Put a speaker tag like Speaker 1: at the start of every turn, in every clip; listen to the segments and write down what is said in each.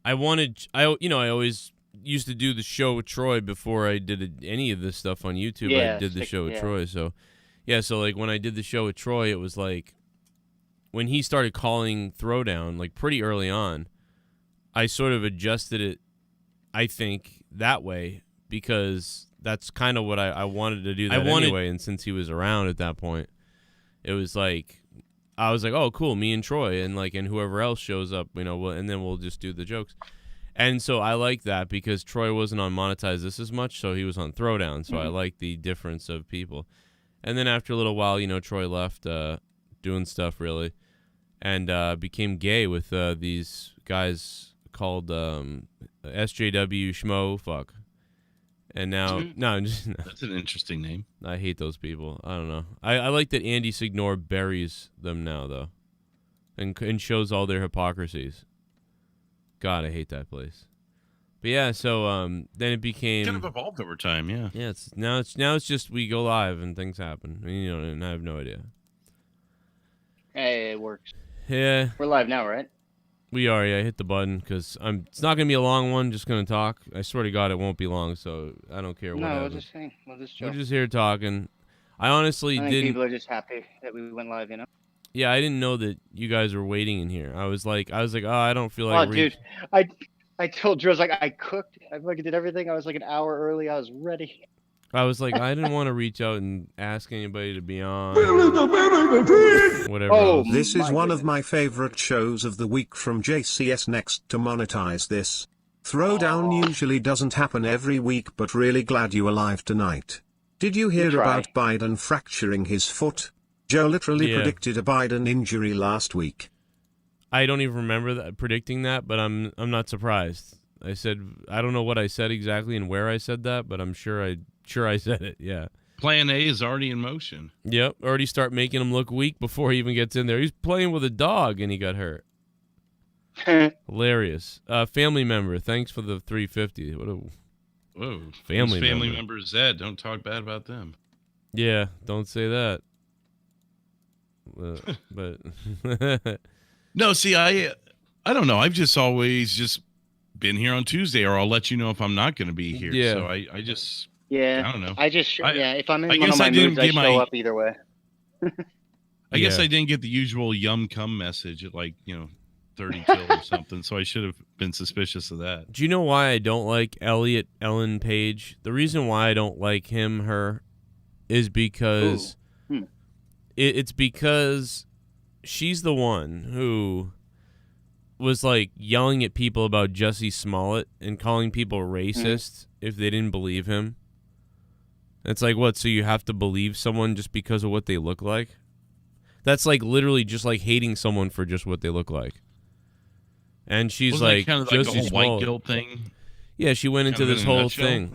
Speaker 1: I always used to do the show with Troy before I did any of this stuff on YouTube.
Speaker 2: Yeah,
Speaker 1: I did the show with Troy. So, yeah, so like when I did the show with Troy, it was like when he started calling Throwdown, like pretty early on, I sort of adjusted it, I think, that way because that's kind of what I wanted to do that anyway. And since he was around at that point, it was like, I was like, oh, cool, me and Troy and whoever else shows up, and then we'll just do the jokes. And so I like that because Troy wasn't on Monetize This as much, so he was on Throwdown. So I like the difference of people. And then after a little while, Troy left doing stuff, really, and became gay with these guys called SJW Schmo Fuck. And now, no.
Speaker 3: That's an interesting name.
Speaker 1: I hate those people. I don't know. I like that Andy Signore buries them now, though, and shows all their hypocrisies. God, I hate that place. But yeah, so then it became
Speaker 3: kind of evolved over time. Yeah.
Speaker 1: Yeah. Now it's just we go live and things happen. And I have no idea.
Speaker 2: Hey, it works.
Speaker 1: Yeah.
Speaker 2: We're live now, right?
Speaker 1: We are. Yeah. Hit the button because it's not gonna be a long one. Just gonna talk. I swear to God, it won't be long. So I don't care.
Speaker 2: No, we'll just hang.
Speaker 1: We're just here talking. I honestly didn't.
Speaker 2: People are just happy that we went live.
Speaker 1: Yeah, I didn't know that you guys were waiting in here. I was like, oh, I don't feel like.
Speaker 2: Oh, dude, I told Drew, I was like, I cooked. I fucking did everything. I was like an hour early. I was ready.
Speaker 1: I was like, I didn't want to reach out and ask anybody to be on. Whatever.
Speaker 2: Oh,
Speaker 4: this is one of my favorite shows of the week from JCS Next to Monetize This. Throwdown usually doesn't happen every week, but really glad you alive tonight. Did you hear about Biden fracturing his foot? Joe literally predicted a Biden injury last week.
Speaker 1: I don't even remember predicting that, but I'm not surprised. I said I don't know what I said exactly and where I said that, but I'm sure I said it. Yeah.
Speaker 3: Plan A is already in motion.
Speaker 1: Yep, already start making him look weak before he even gets in there. He's playing with a dog and he got hurt. Hilarious. Family member, thanks for the 350.
Speaker 3: Whoa.
Speaker 1: Family
Speaker 3: member Zed. Don't talk bad about them.
Speaker 1: Yeah, don't say that. But
Speaker 3: no, see, I don't know. I've just always just been here on Tuesday, or I'll let you know if I'm not going to be here.
Speaker 1: Yeah.
Speaker 3: So I just
Speaker 2: I
Speaker 3: don't know.
Speaker 2: If I'm in one of my moods, I show up either way.
Speaker 3: I guess I didn't get the usual yum cum message at 30 till or something, so I should have been suspicious of that.
Speaker 1: Do you know why I don't like Elliot Ellen Page? The reason why I don't like her is because it's because she's the one who was yelling at people about Jussie Smollett and calling people racist if they didn't believe him. It's like, what, so you have to believe someone just because of what they look like? That's literally just hating someone for just what they look like. And she's
Speaker 3: Wasn't that kind of
Speaker 1: Jussie
Speaker 3: the whole
Speaker 1: Smollett.
Speaker 3: white guilt thing.
Speaker 1: Yeah, she went into this whole thing.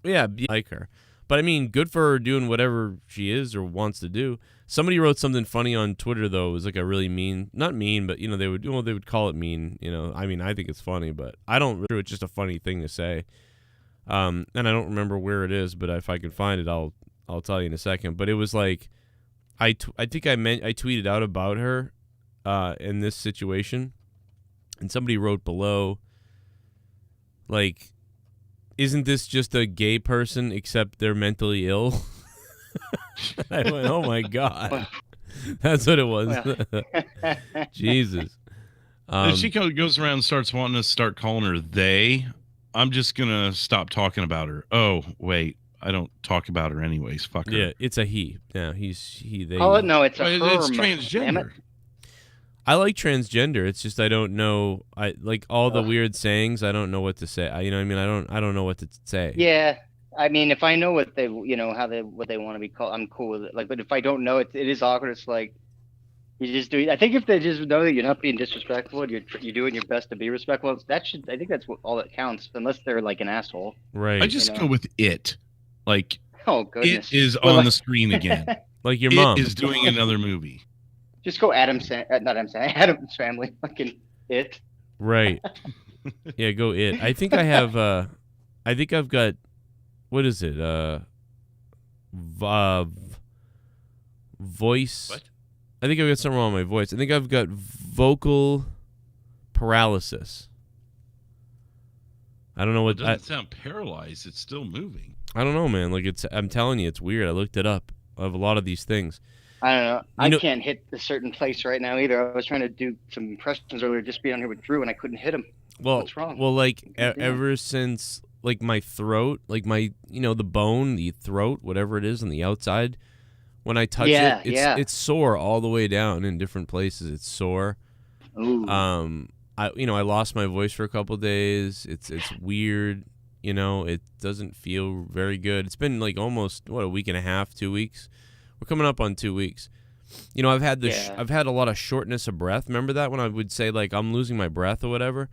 Speaker 1: Yeah, like her. But I mean, good for her doing whatever she is or wants to do. Somebody wrote something funny on Twitter though. It was a really mean, not mean, but they would call it mean. I mean, I think it's funny, but I don't. It's just a funny thing to say. And I don't remember where it is, but if I can find it, I'll tell you in a second. But it was I think I tweeted out about her in this situation, and somebody wrote below isn't this just a gay person except they're mentally ill? I went, oh my God. That's what it was. Jesus.
Speaker 3: If she goes around and starts wanting to start calling her they, I'm just going to stop talking about her. Oh, wait. I don't talk about her anyways. Fuck her.
Speaker 1: Yeah, it's a he. Yeah, he, they.
Speaker 2: Oh, no, it's a her.
Speaker 3: It's transgender.
Speaker 1: I like transgender. It's just I don't know. I like all the weird sayings. I don't know what to say. I don't know what to say.
Speaker 2: Yeah, I mean, if I know what they, what they want to be called, I'm cool with it. But if I don't know, it is awkward. It's you just do. I think if they just know that you're not being disrespectful and you're doing your best to be respectful, I think that's all that counts. Unless they're an asshole.
Speaker 1: Right.
Speaker 3: I just go with it.
Speaker 2: Oh goodness.
Speaker 3: It is on the screen again.
Speaker 1: Like your mom
Speaker 3: is doing another movie.
Speaker 2: Just go Adam's Family. Fucking it.
Speaker 1: Right. Yeah, go it. I think I have. I think I've got. What is it? Voice.
Speaker 3: What?
Speaker 1: I think I've got something wrong with my voice. I think I've got vocal paralysis. I don't know
Speaker 3: It
Speaker 1: what.
Speaker 3: doesn't sound paralyzed. It's still moving.
Speaker 1: I don't know, man. Like I'm telling you, it's weird. I looked it up of a lot of these things.
Speaker 2: I don't know. I can't hit a certain place right now either. I was trying to do some impressions earlier, just be on here with Drew, and I couldn't hit him.
Speaker 1: Well,
Speaker 2: what's wrong?
Speaker 1: Well, like ever since like my throat, like my the bone, the throat, whatever it is on the outside, when I touch it, it's sore all the way down in different places. It's sore.
Speaker 2: Ooh.
Speaker 1: I lost my voice for a couple days. It's weird. It doesn't feel very good. It's been like almost a week and a half, 2 weeks. We're coming up on 2 weeks. I've had I've had a lot of shortness of breath. Remember that when I would say like I'm losing my breath or whatever?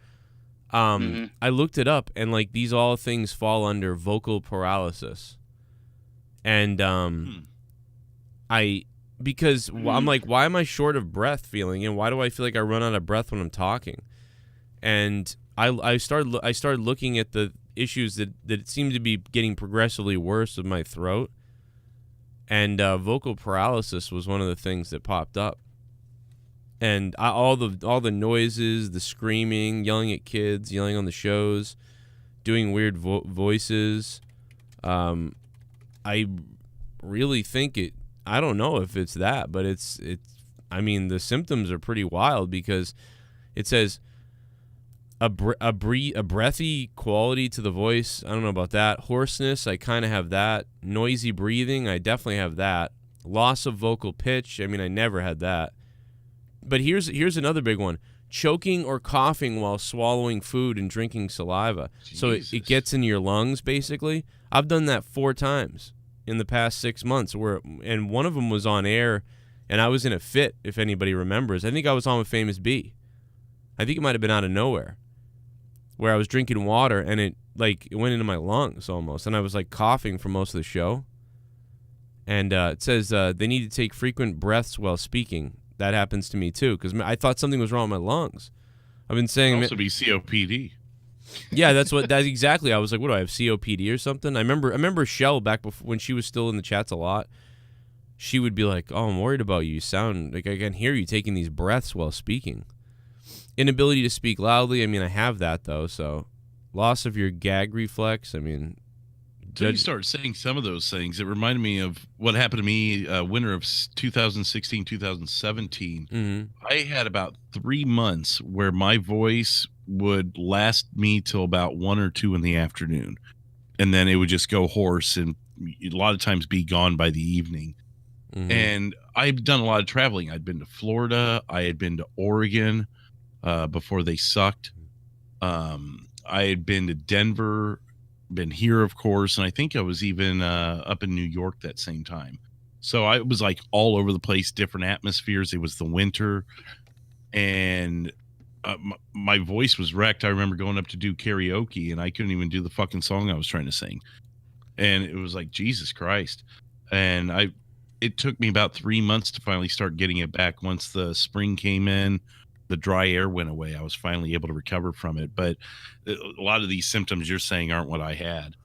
Speaker 1: I looked it up, and like these all things fall under vocal paralysis. And because I'm like, why am I short of breath feeling, and why do I feel like I run out of breath when I'm talking? And I started looking at the issues that seemed to be getting progressively worse with my throat, and vocal paralysis was one of the things that popped up. And all the noises, the screaming, yelling at kids, yelling on the shows, doing weird voices. I really think it. I don't know if it's that, but it's. I mean, the symptoms are pretty wild because it says a breathy quality to the voice. I don't know about that. Hoarseness, I kind of have that. Noisy breathing, I definitely have that. Loss of vocal pitch. I mean, I never had that. But here's another big one. Choking or coughing while swallowing food and drinking saliva. Jesus. So it gets in your lungs, basically. I've done that 4 times in the past 6 months, and one of them was on air, and I was in a fit, if anybody remembers. I think I was on with Famous B. I think it might have been out of nowhere, where I was drinking water, and it went into my lungs almost, and I was like coughing for most of the show. And it says they need to take frequent breaths while speaking. That happens to me too, because I thought something was wrong with my lungs. I've been saying
Speaker 3: it also be COPD.
Speaker 1: Yeah, that's exactly. I was like, what do I have, COPD or something? I remember Shell back before, when she was still in the chats a lot. She would be like, "Oh, I'm worried about you. You sound like I can hear you taking these breaths while speaking." Inability to speak loudly. I mean, I have that though. So, loss of your gag reflex. I mean,
Speaker 3: until you start saying some of those things, it reminded me of what happened to me winter of 2016, 2017.
Speaker 1: Mm-hmm.
Speaker 3: I had about 3 months where my voice would last me till about 1 or 2 in the afternoon. And then it would just go hoarse and a lot of times be gone by the evening.
Speaker 1: Mm-hmm.
Speaker 3: And I've done a lot of traveling. I'd been to Florida. I had been to Oregon before they sucked. I had been to Denver, been here, of course, and I think I was even up in New York that same time. So I was like all over the place, different atmospheres. It was the winter, and my voice was wrecked. I remember going up to do karaoke, and I couldn't even do the fucking song I was trying to sing. And it was like, Jesus Christ. And it took me about 3 months to finally start getting it back. Once the spring came in, the dry air went away, I was finally able to recover from it. But a lot of these symptoms you're saying aren't what I had.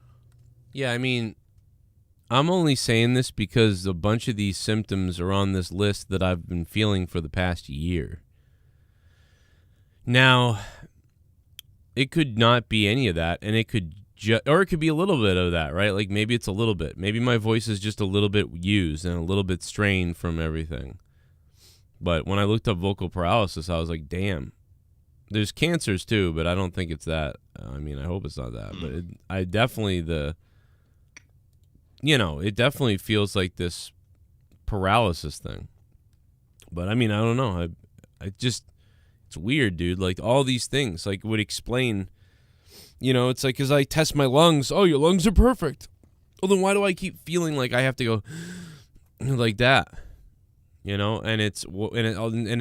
Speaker 1: Yeah, I mean, I'm only saying this because a bunch of these symptoms are on this list that I've been feeling for the past year. Now, it could not be any of that, and it could or it could be a little bit of that, right? Like maybe it's a little bit. Maybe my voice is just a little bit used and a little bit strained from everything. But when I looked up vocal paralysis, I was like, damn. There's cancers too, but I don't think it's that. I mean, I hope it's not that. But it definitely feels like this paralysis thing. But I mean, I don't know. It's weird, dude. Like all these things like would explain, it's like, because I test my lungs. Oh, your lungs are perfect. Well, then why do I keep feeling like I have to go like that? And it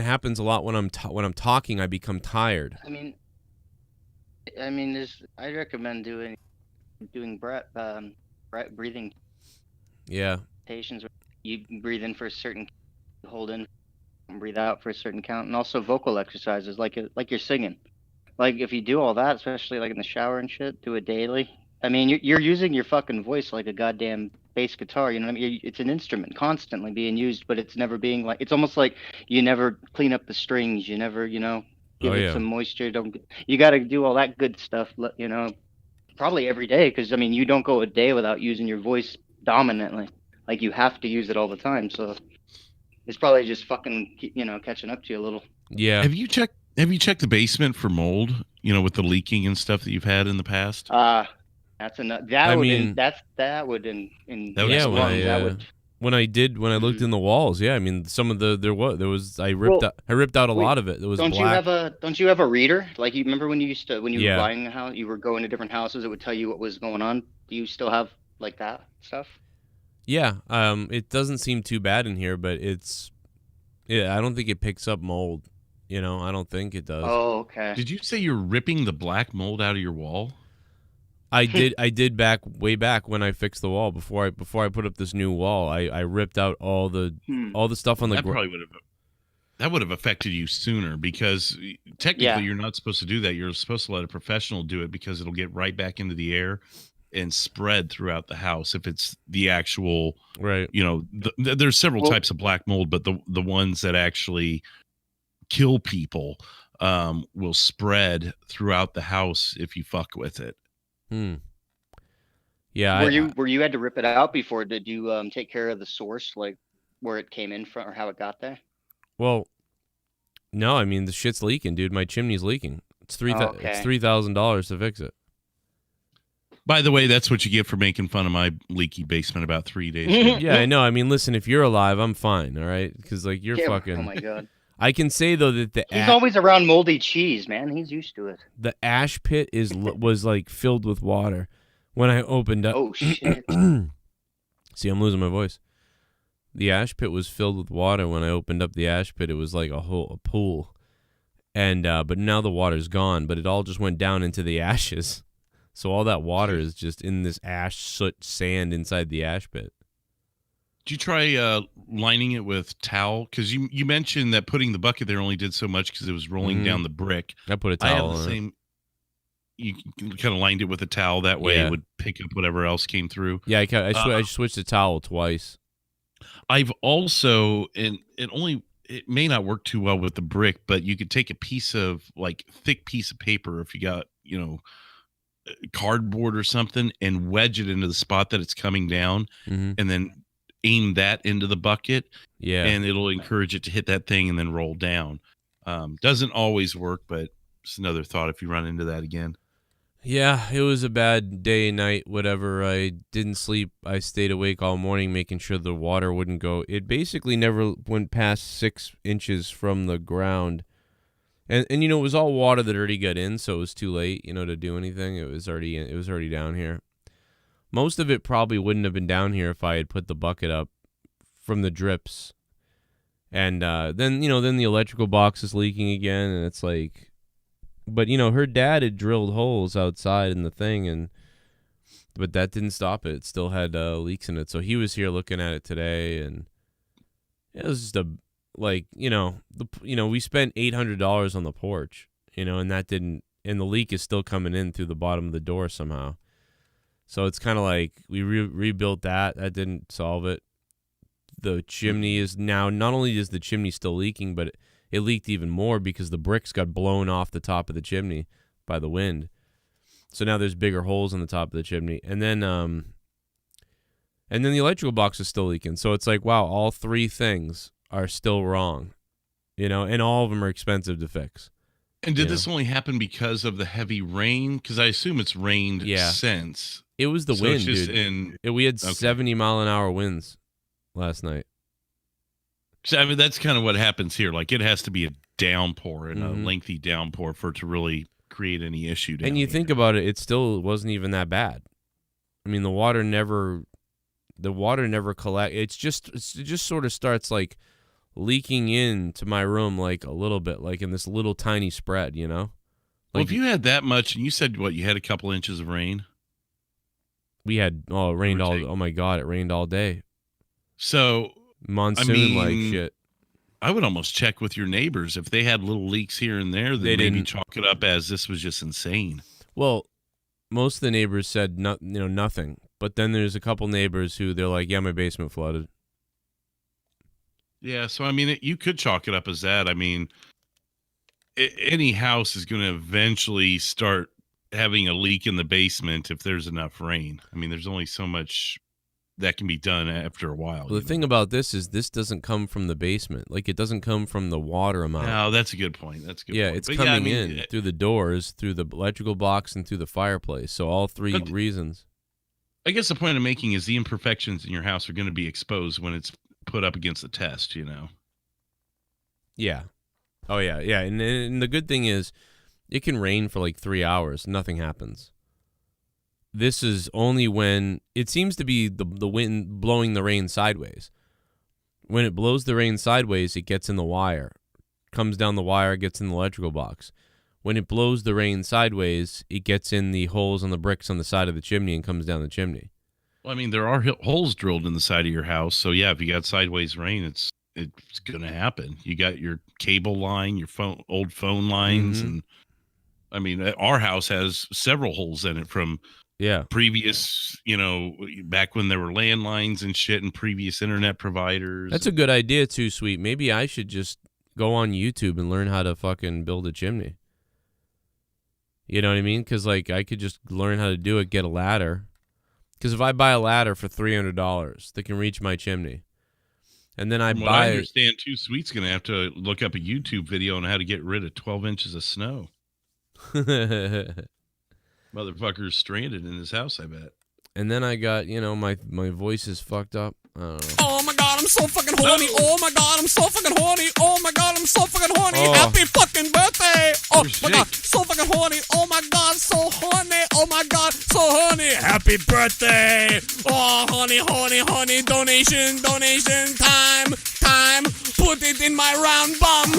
Speaker 1: happens a lot when I'm talking. I become tired.
Speaker 2: I mean, I recommend doing breathing.
Speaker 1: Yeah.
Speaker 2: Stations where you breathe in for a certain, hold in, and breathe out for a certain count, and also vocal exercises like you're singing. Like if you do all that, especially like in the shower and shit, do it daily. I mean, you're using your fucking voice like a goddamn bass guitar, you know what I mean? It's an instrument constantly being used, but it's never being like, it's almost like you never clean up the strings, you never, give it some moisture. You got to do all that good stuff, probably every day, because I mean, you don't go a day without using your voice dominantly. Like you have to use it all the time. So it's probably just fucking, catching up to you a little.
Speaker 1: Yeah.
Speaker 3: Have you checked the basement for mold? With the leaking and stuff that you've had in the past.
Speaker 2: That's enough.
Speaker 1: I mean,
Speaker 2: that would
Speaker 1: yeah, when I looked
Speaker 2: Mhm.
Speaker 1: in the walls, yeah, I mean, some of there was I ripped out a lot of it. It was
Speaker 2: don't
Speaker 1: black.
Speaker 2: Don't you have a reader? Like you remember when you
Speaker 1: Yeah.
Speaker 2: were buying a house, you were going to different houses, it would tell you what was going on. Do you still have like that stuff?
Speaker 1: Yeah, it doesn't seem too bad in here, but I don't think it picks up mold. I don't think it does.
Speaker 2: Oh, okay.
Speaker 3: Did you say you're ripping the black mold out of your wall?
Speaker 1: I did way back when I fixed the wall before I put up this new wall. I ripped out all the stuff on the
Speaker 3: that would have affected you sooner, because technically
Speaker 2: Yeah.
Speaker 3: you're not supposed to do that. You're supposed to let a professional do it, because it'll get right back into the air and spread throughout the house if it's the actual
Speaker 1: right.
Speaker 3: There's several types of black mold, but the ones that actually kill people will spread throughout the house if you fuck with it.
Speaker 1: Yeah.
Speaker 2: Were you had to rip it out before? Did you take care of the source, like where it came in from or how it got there?
Speaker 1: Well, no, I mean the shit's leaking, dude. My chimney's leaking. It's
Speaker 2: Okay.
Speaker 1: $3,000 to fix it.
Speaker 3: By the way, that's what you get for making fun of my leaky basement about 3 days ago.
Speaker 1: Yeah, I know. I mean, listen, if you're alive, I'm fine. All right, because like you're fucking.
Speaker 2: Oh my god.
Speaker 1: I can say though that
Speaker 2: He's always around moldy cheese, man. He's used to it.
Speaker 1: the ash pit was like filled with water when I opened up.
Speaker 2: Oh shit.
Speaker 1: See, I'm losing my voice. The ash pit was filled with water when I opened up the ash pit. It was like a pool, and but now the water's gone. But it all just went down into the ashes, so all that water is just in this ash, soot, sand inside the ash pit.
Speaker 3: Did you try lining it with towel? Because you mentioned that putting the bucket there only did so much because it was rolling down the brick.
Speaker 1: I put a towel
Speaker 3: I have the
Speaker 1: on
Speaker 3: same. You kind of lined it with a towel. That way it would pick up whatever else came through.
Speaker 1: Yeah, I switched the towel twice.
Speaker 3: I've also, and it may not work too well with the brick, but you could take a piece of thick piece of paper, if you got, cardboard or something, and wedge it into the spot that it's coming down, and then aim that into the bucket. Yeah. And it'll encourage it to hit that thing and then roll down. Doesn't always work, but it's another thought if you run into that again.
Speaker 1: Yeah, it was a bad day, night, whatever. I didn't sleep. I stayed awake all morning making sure the water wouldn't go. It basically never went past 6 inches from the ground. And it was all water that already got in, so it was too late, to do anything. It was already down here. Most of it probably wouldn't have been down here if I had put the bucket up from the drips. And then the electrical box is leaking again, and it's like... But, her dad had drilled holes outside in the thing, but that didn't stop it. It still had leaks in it. So he was here looking at it today, and it was just we spent $800 on the porch, and that didn't, and the leak is still coming in through the bottom of the door somehow. So it's kind of like we rebuilt that. That didn't solve it. The chimney is now, not only is the chimney still leaking, but it leaked even more because the bricks got blown off the top of the chimney by the wind. So now there's bigger holes in the top of the chimney. And then the electrical box is still leaking. So it's like, wow, all 3 things are still wrong, and all of them are expensive to fix.
Speaker 3: And did this only happen because of the heavy rain? Because I assume it's rained since.
Speaker 1: It was the wind, dude. We had 70-mile-an-hour winds last night.
Speaker 3: So, I mean, that's kind of what happens here. Like, it has to be a downpour and a lengthy downpour for it to really create any issue.
Speaker 1: And you think about it, it still wasn't even that bad. I mean, the water never collect. It just sort of starts like leaking into my room like a little bit, like in this little tiny spread, Well,
Speaker 3: if you had that much, and you said you had a couple inches of rain.
Speaker 1: We had it rained all. Oh my God, it rained all day.
Speaker 3: So.
Speaker 1: Monsoon like shit.
Speaker 3: I would almost check with your neighbors if they had little leaks here and there. They maybe chalk it up as this was just insane.
Speaker 1: Well, most of the neighbors said nothing, but then there's a couple neighbors who they're like, "Yeah, my basement flooded."
Speaker 3: Yeah, so I mean, you could chalk it up as that. I mean, any house is going to eventually start having a leak in the basement if there's enough rain. I mean, there's only so much that can be done after a while.
Speaker 1: Well, the thing about this is this doesn't come from the basement. Like, it doesn't come from the water amount.
Speaker 3: No, that's a good point. That's a good point.
Speaker 1: It's coming in through the doors, through the electrical box, and through the fireplace. So all three reasons.
Speaker 3: I guess the point I'm making is the imperfections in your house are going to be exposed when it's put up against the test,
Speaker 1: Yeah. Oh, yeah, yeah. And the good thing is it can rain for like 3 hours. Nothing happens. This is only when it seems to be the wind blowing the rain sideways. When it blows the rain sideways, it gets in the wire, comes down the wire, gets in the electrical box. When it blows the rain sideways, it gets in the holes on the bricks on the side of the chimney and comes down the chimney.
Speaker 3: Well, I mean, there are holes drilled in the side of your house. So, yeah, if you got sideways rain, it's going to happen. You got your cable line, your old phone lines. And I mean, our house has several holes in it from previous, back when there were landlines and shit and previous internet providers.
Speaker 1: That's a good idea too, Sweet. Maybe I should just go on YouTube and learn how to fucking build a chimney. You know what I mean? Because, like, I could just learn how to do it, get a ladder. Because if I buy a ladder for $300, that can reach my chimney. And then I
Speaker 3: I understand too, Sweet's going to have to look up a YouTube video on how to get rid of 12 inches of snow. Motherfucker's stranded in his house, I bet.
Speaker 1: And then I got, my voice is fucked up. I don't know.
Speaker 5: Oh my god, I'm so fucking horny. Oh my god, I'm so fucking horny. Oh my god, I'm so fucking horny. Happy fucking birthday. Oh my god, so fucking horny. Oh my god, so horny. Oh my god, so horny. Happy birthday. Oh, honey, honey, honey. Donation, time. Put it in my round bum.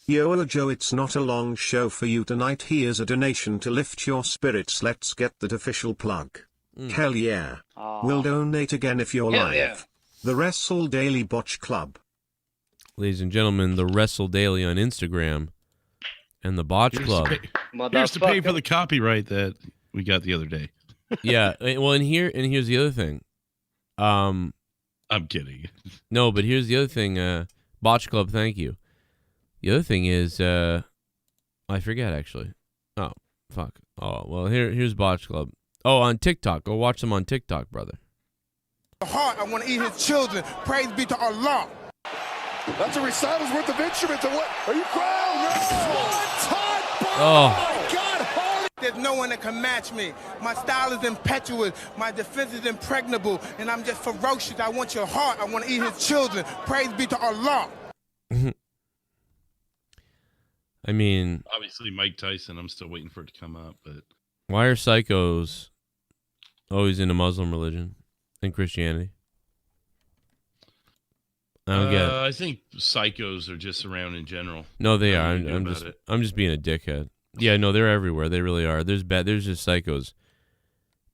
Speaker 4: Yo Joe, it's not a long show for you tonight. Here's a donation to lift your spirits. Let's get that official plug. Hell yeah. We'll donate again if you're live. Yeah. The Wrestle Daily Botch Club.
Speaker 1: Ladies and gentlemen, the Wrestle Daily on Instagram and the Botch Club.
Speaker 3: Here's to pay for the copyright that we got the other day.
Speaker 1: Yeah. Well, and here's the other thing.
Speaker 3: I'm kidding.
Speaker 1: No, but here's the other thing. Botch Club, thank you. The other thing is, I forget actually. Oh, fuck. Oh, well, here's Botch Club. Oh, on TikTok. Go watch them on TikTok, brother.
Speaker 6: Heart, I want to eat his children. Praise be to Allah. That's a recital's worth of instruments. What? Are you crying?
Speaker 1: Oh.
Speaker 6: My God, holy. There's no one that can match me. My style is impetuous. My defense is impregnable. And I'm just ferocious. I want your heart. I want to eat his children. Praise be to Allah.
Speaker 1: I mean,
Speaker 3: obviously Mike Tyson. I'm still waiting for it to come up, but
Speaker 1: why are psychos always into Muslim religion and Christianity? I don't get it.
Speaker 3: I think psychos are just around in general.
Speaker 1: No, they are. I'm just being a dickhead. Yeah, no, they're everywhere. They really are. There's just psychos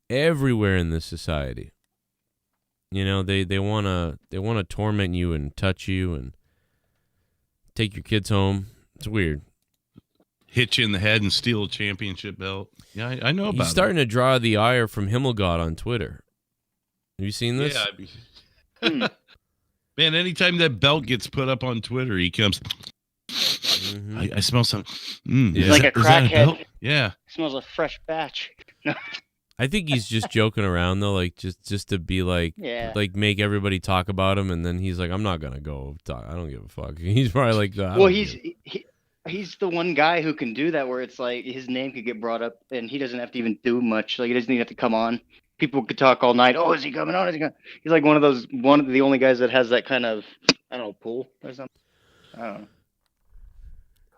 Speaker 1: everywhere in this society. They wanna torment you and touch you and take your kids home. It's weird.
Speaker 3: Hit you in the head and steal a championship belt. Yeah, I know about it.
Speaker 1: He's starting to draw the ire from Himmelgott on Twitter. Have you seen this?
Speaker 3: Yeah. Man, anytime that belt gets put up on Twitter, he comes. I smell something.
Speaker 2: He's like a crackhead.
Speaker 3: Yeah.
Speaker 2: Smells like a fresh batch.
Speaker 1: I think he's just joking around though, like just to be like, like make everybody talk about him, and then he's like, I'm not gonna go talk. I don't give a fuck. He's probably like, well,
Speaker 2: he's the one guy who can do that, where it's like his name could get brought up, and he doesn't have to even do much. Like he doesn't even have to come on. People could talk all night. Oh, is he coming on? Is he coming? He's like one of the only guys that has that kind of, I don't know, pull or something. I don't know.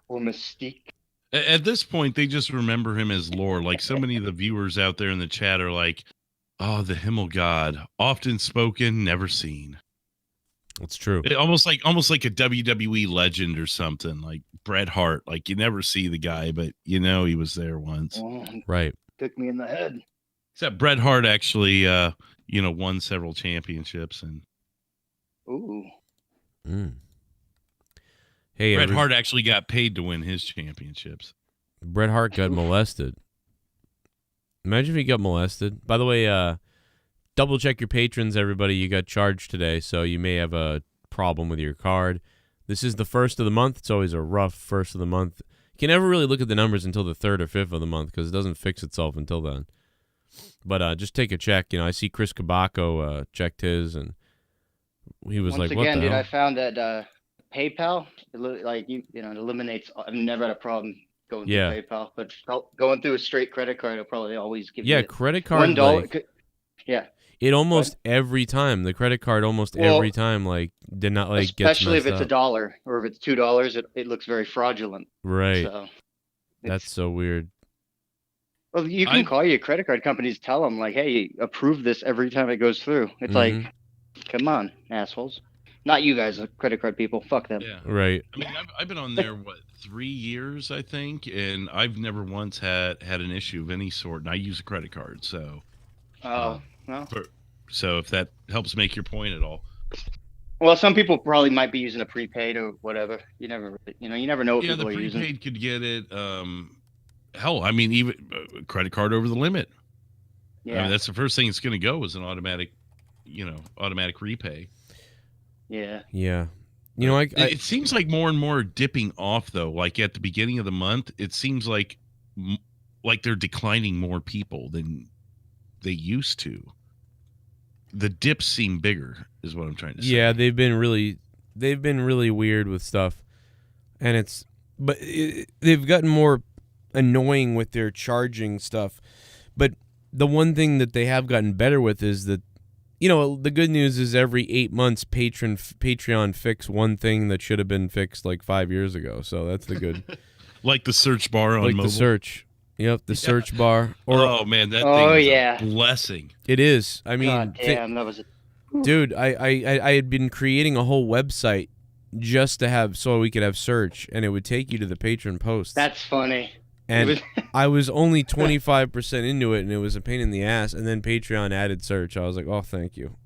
Speaker 2: Or mystique.
Speaker 3: At this point, they just remember him as lore. Like so many of the viewers out there in the chat are like, oh, the Himmel God, often spoken, never seen.
Speaker 1: That's true.
Speaker 3: Almost like a WWE legend or something, like Bret Hart. Like you never see the guy, but he was there once.
Speaker 1: Right.
Speaker 2: Took me in the head.
Speaker 3: Except Bret Hart actually, won several championships and.
Speaker 2: Ooh.
Speaker 1: Hey,
Speaker 3: Bret Hart actually got paid to win his championships.
Speaker 1: Bret Hart got molested. Imagine if he got molested. By the way, double check your patrons, everybody. You got charged today, so you may have a problem with your card. This is the first of the month. It's always a rough first of the month. You can never really look at the numbers until the 3rd or 5th of the month because it doesn't fix itself until then. But just take a check. I see Chris Cabaco checked his, and he was
Speaker 2: Once
Speaker 1: like, "What
Speaker 2: again,
Speaker 1: the
Speaker 2: dude,
Speaker 1: hell?"
Speaker 2: I found that PayPal, it eliminates. I've never had a problem going through PayPal, but going through a straight credit card, it'll probably always give you
Speaker 1: credit card.
Speaker 2: $1. Yeah.
Speaker 1: It almost every time the credit card every time did not
Speaker 2: especially
Speaker 1: gets
Speaker 2: if it's
Speaker 1: up.
Speaker 2: $1 or if it's $2, it looks very fraudulent.
Speaker 1: Right.
Speaker 2: So
Speaker 1: that's so weird.
Speaker 2: Well, you can call your credit card companies, tell them like, hey, approve this every time it goes through. It's like, come on, assholes. Not you guys, credit card people. Fuck them.
Speaker 3: Yeah.
Speaker 1: Right.
Speaker 3: I mean, I've been on there 3 years, I think, and I've never once had an issue of any sort. And I use a credit card, so.
Speaker 2: Oh. Well.
Speaker 3: So if that helps make your point at all.
Speaker 2: Well, some people probably might be using a prepaid or whatever. You never know what people are using.
Speaker 3: Yeah, the prepaid could get it. Hell, I mean, even a credit card over the limit.
Speaker 2: Yeah.
Speaker 3: I mean, that's the first thing it's going to go is an automatic repay.
Speaker 2: Yeah.
Speaker 1: Yeah.
Speaker 3: It seems like more and more dipping off though. Like at the beginning of the month, it seems like they're declining more people than they used to. The dips seem bigger, is what I'm trying to say.
Speaker 1: Yeah, they've been really weird with stuff, and they've gotten more annoying with their charging stuff. But the one thing that they have gotten better with is that, the good news is every 8 months, Patreon fix one thing that should have been fixed 5 years ago. So that's the good.
Speaker 3: Like the search bar on mobile.
Speaker 1: The search. Yep, the search bar.
Speaker 3: Oh man, that thing is a blessing.
Speaker 1: It is. I mean,
Speaker 2: God damn, that was
Speaker 1: dude, I had been creating a whole website just to have so we could have search, and it would take you to the patron posts.
Speaker 2: That's funny.
Speaker 1: And I was only 25% into it, and it was a pain in the ass. And then Patreon added search. I was like, oh, thank you.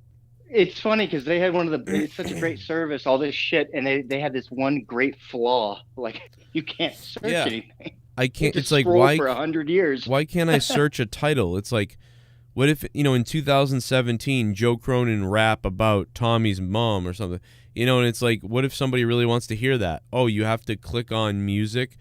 Speaker 2: It's funny because they had it's such a great service, all this shit, and they had this one great flaw. Like, you can't search anything.
Speaker 1: I can't.
Speaker 2: It's
Speaker 1: like, why
Speaker 2: for 100 years?
Speaker 1: Why can't I search a title? It's like, what if in 2017 Joe Cronin rap about Tommy's mom or something? And it's like, what if somebody really wants to hear that? Oh, you have to click on music,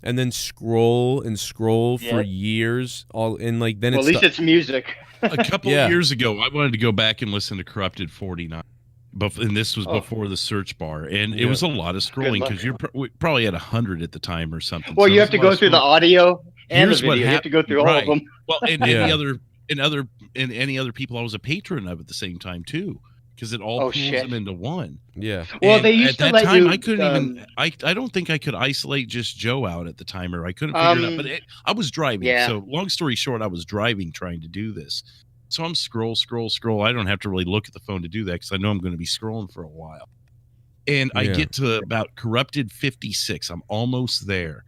Speaker 1: and then scroll for years. Then
Speaker 2: at least it's music.
Speaker 3: A couple of years ago, I wanted to go back and listen to Corrupted 49. And this was before the search bar, and it was a lot of scrolling because you're probably at 100 at the time or something.
Speaker 2: Well, you have to go through the audio and the video. You have to go through all of them.
Speaker 3: Well, and any other people I was a patron of at the same time too, because it all pulls them into one.
Speaker 1: Yeah.
Speaker 2: Well, they used to let you.
Speaker 3: At that time, I couldn't even. I don't think I could isolate just Joe out at the time, or I couldn't figure it out. But I was driving.
Speaker 2: Yeah.
Speaker 3: So long story short, I was driving trying to do this. So I'm scroll. I don't have to really look at the phone to do that because I know I'm going to be scrolling for a while. And I get to about Corrupted 56. I'm almost there.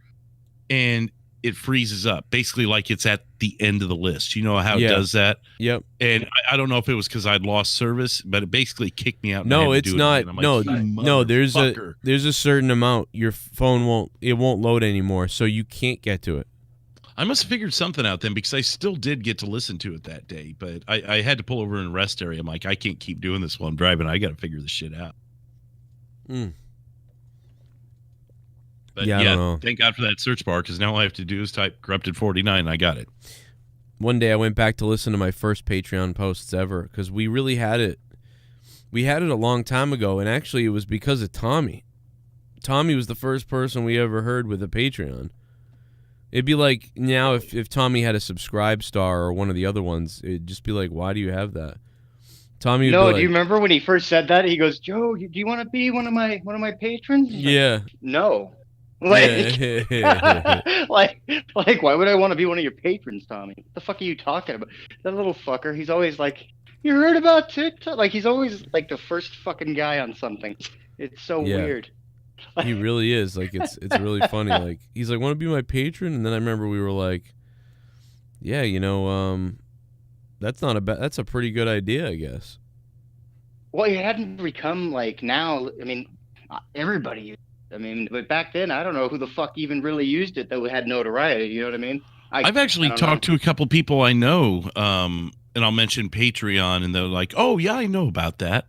Speaker 3: And it freezes up. Basically like it's at the end of the list. You know how it does that?
Speaker 1: Yep.
Speaker 3: And I don't know if it was because I'd lost service, but it basically kicked me out.
Speaker 1: No, it's not. No, there's a certain amount. Your phone won't load anymore, so you can't get to it.
Speaker 3: I must have figured something out then because I still did get to listen to it that day, but I had to pull over in a rest area. I'm like, I can't keep doing this while I'm driving. I got to figure this shit out. But
Speaker 1: I don't know.
Speaker 3: Thank God for that search bar because now all I have to do is type Corrupted 49 and I got it.
Speaker 1: One day I went back to listen to my first Patreon posts ever because we really had it. We had it a long time ago, and actually it was because of Tommy. Tommy was the first person we ever heard with a Patreon. It'd be like now if Tommy had a subscribe star or one of the other ones, it'd just be like, why do you have that? Tommy would be like,
Speaker 2: do you remember when he first said that? He goes, Joe, do you want to be one of my patrons?
Speaker 1: Yeah.
Speaker 2: No. Like, like, why would I want to be one of your patrons, Tommy? What the fuck are you talking about? That little fucker, he's always like, you heard about TikTok? Like, he's always like the first fucking guy on something. It's so weird.
Speaker 1: He really is. Like, it's really funny. Like, he's like, want to be my patron? And then I remember we were like, yeah, that's that's a pretty good idea, I guess.
Speaker 2: Well, it hadn't become like now. I mean, everybody used it. I mean, but back then, I don't know who the fuck even really used it that had notoriety. You know what I mean?
Speaker 3: I've actually talked to a couple people I know, and I'll mention Patreon, and they're like, "Oh yeah, I know about that."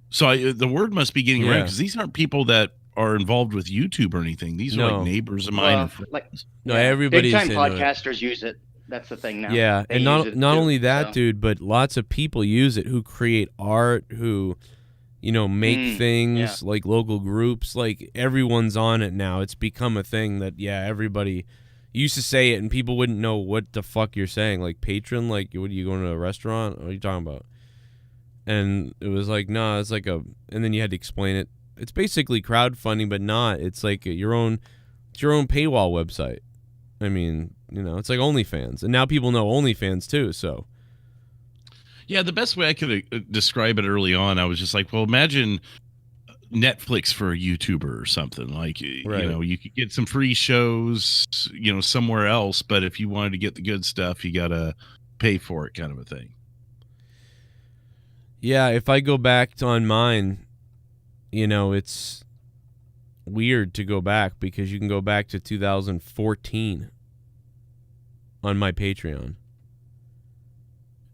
Speaker 3: So the word must be getting around, because these aren't people that are involved with YouTube or anything. These are like neighbors of mine or friends.
Speaker 1: Everybody's
Speaker 2: big time podcasters use it. That's the thing now.
Speaker 1: Yeah,
Speaker 2: They
Speaker 1: and
Speaker 2: use
Speaker 1: not
Speaker 2: it
Speaker 1: only
Speaker 2: too,
Speaker 1: that,
Speaker 2: so.
Speaker 1: dude, but lots of people use it who create art, who, make things, like local groups. Like, everyone's on it now. It's become a thing that, everybody used to say it, and people wouldn't know what the fuck you're saying. Like, patron, like, what are you going to a restaurant? What are you talking about? And it was like, nah, it's like and then you had to explain it. It's basically crowdfunding, but not. It's like it's your own paywall website. I mean, it's like OnlyFans. And now people know OnlyFans too, so.
Speaker 3: Yeah, the best way I could describe it early on, I was just like, well, imagine Netflix for a YouTuber or something. Like, you could get some free shows, somewhere else, but if you wanted to get the good stuff, you got to pay for it, kind of a thing.
Speaker 1: Yeah, if I go back on mine, it's weird to go back, because you can go back to 2014 on my Patreon.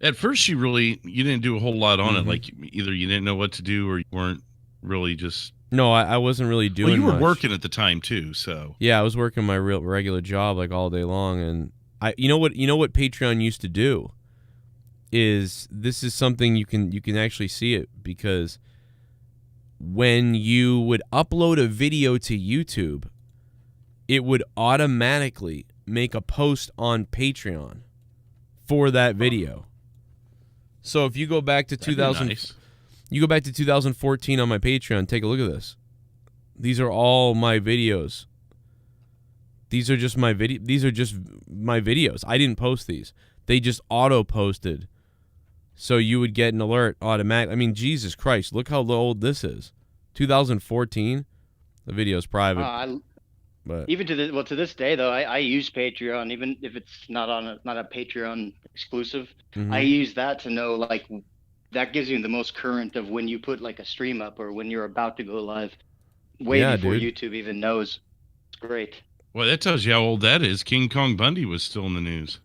Speaker 3: At first, you didn't do a whole lot on it. Like, either you didn't know what to do, or you weren't really just.
Speaker 1: No, I wasn't really doing.
Speaker 3: Well, you were
Speaker 1: much.
Speaker 3: working at the time too, so.
Speaker 1: Yeah, I was working my regular job like all day long, and you know what Patreon used to do is, this is something you can actually see it, because when you would upload a video to YouTube, it would automatically make a post on Patreon for that video. So if you go back to 2014 on my Patreon, take a look at this. These are all my videos. These are just my videos. I didn't post these. They just auto posted. So you would get an alert automatic. I mean, Jesus Christ, look how old this is. 2014. The video's private. But
Speaker 2: Even to this day though, I use Patreon, even if it's not a Patreon exclusive. I use that to know, like, that gives you the most current of when you put like a stream up or when you're about to go live, way before YouTube even knows. It's great.
Speaker 3: Well, that tells you how old that is. King Kong Bundy was still in the news.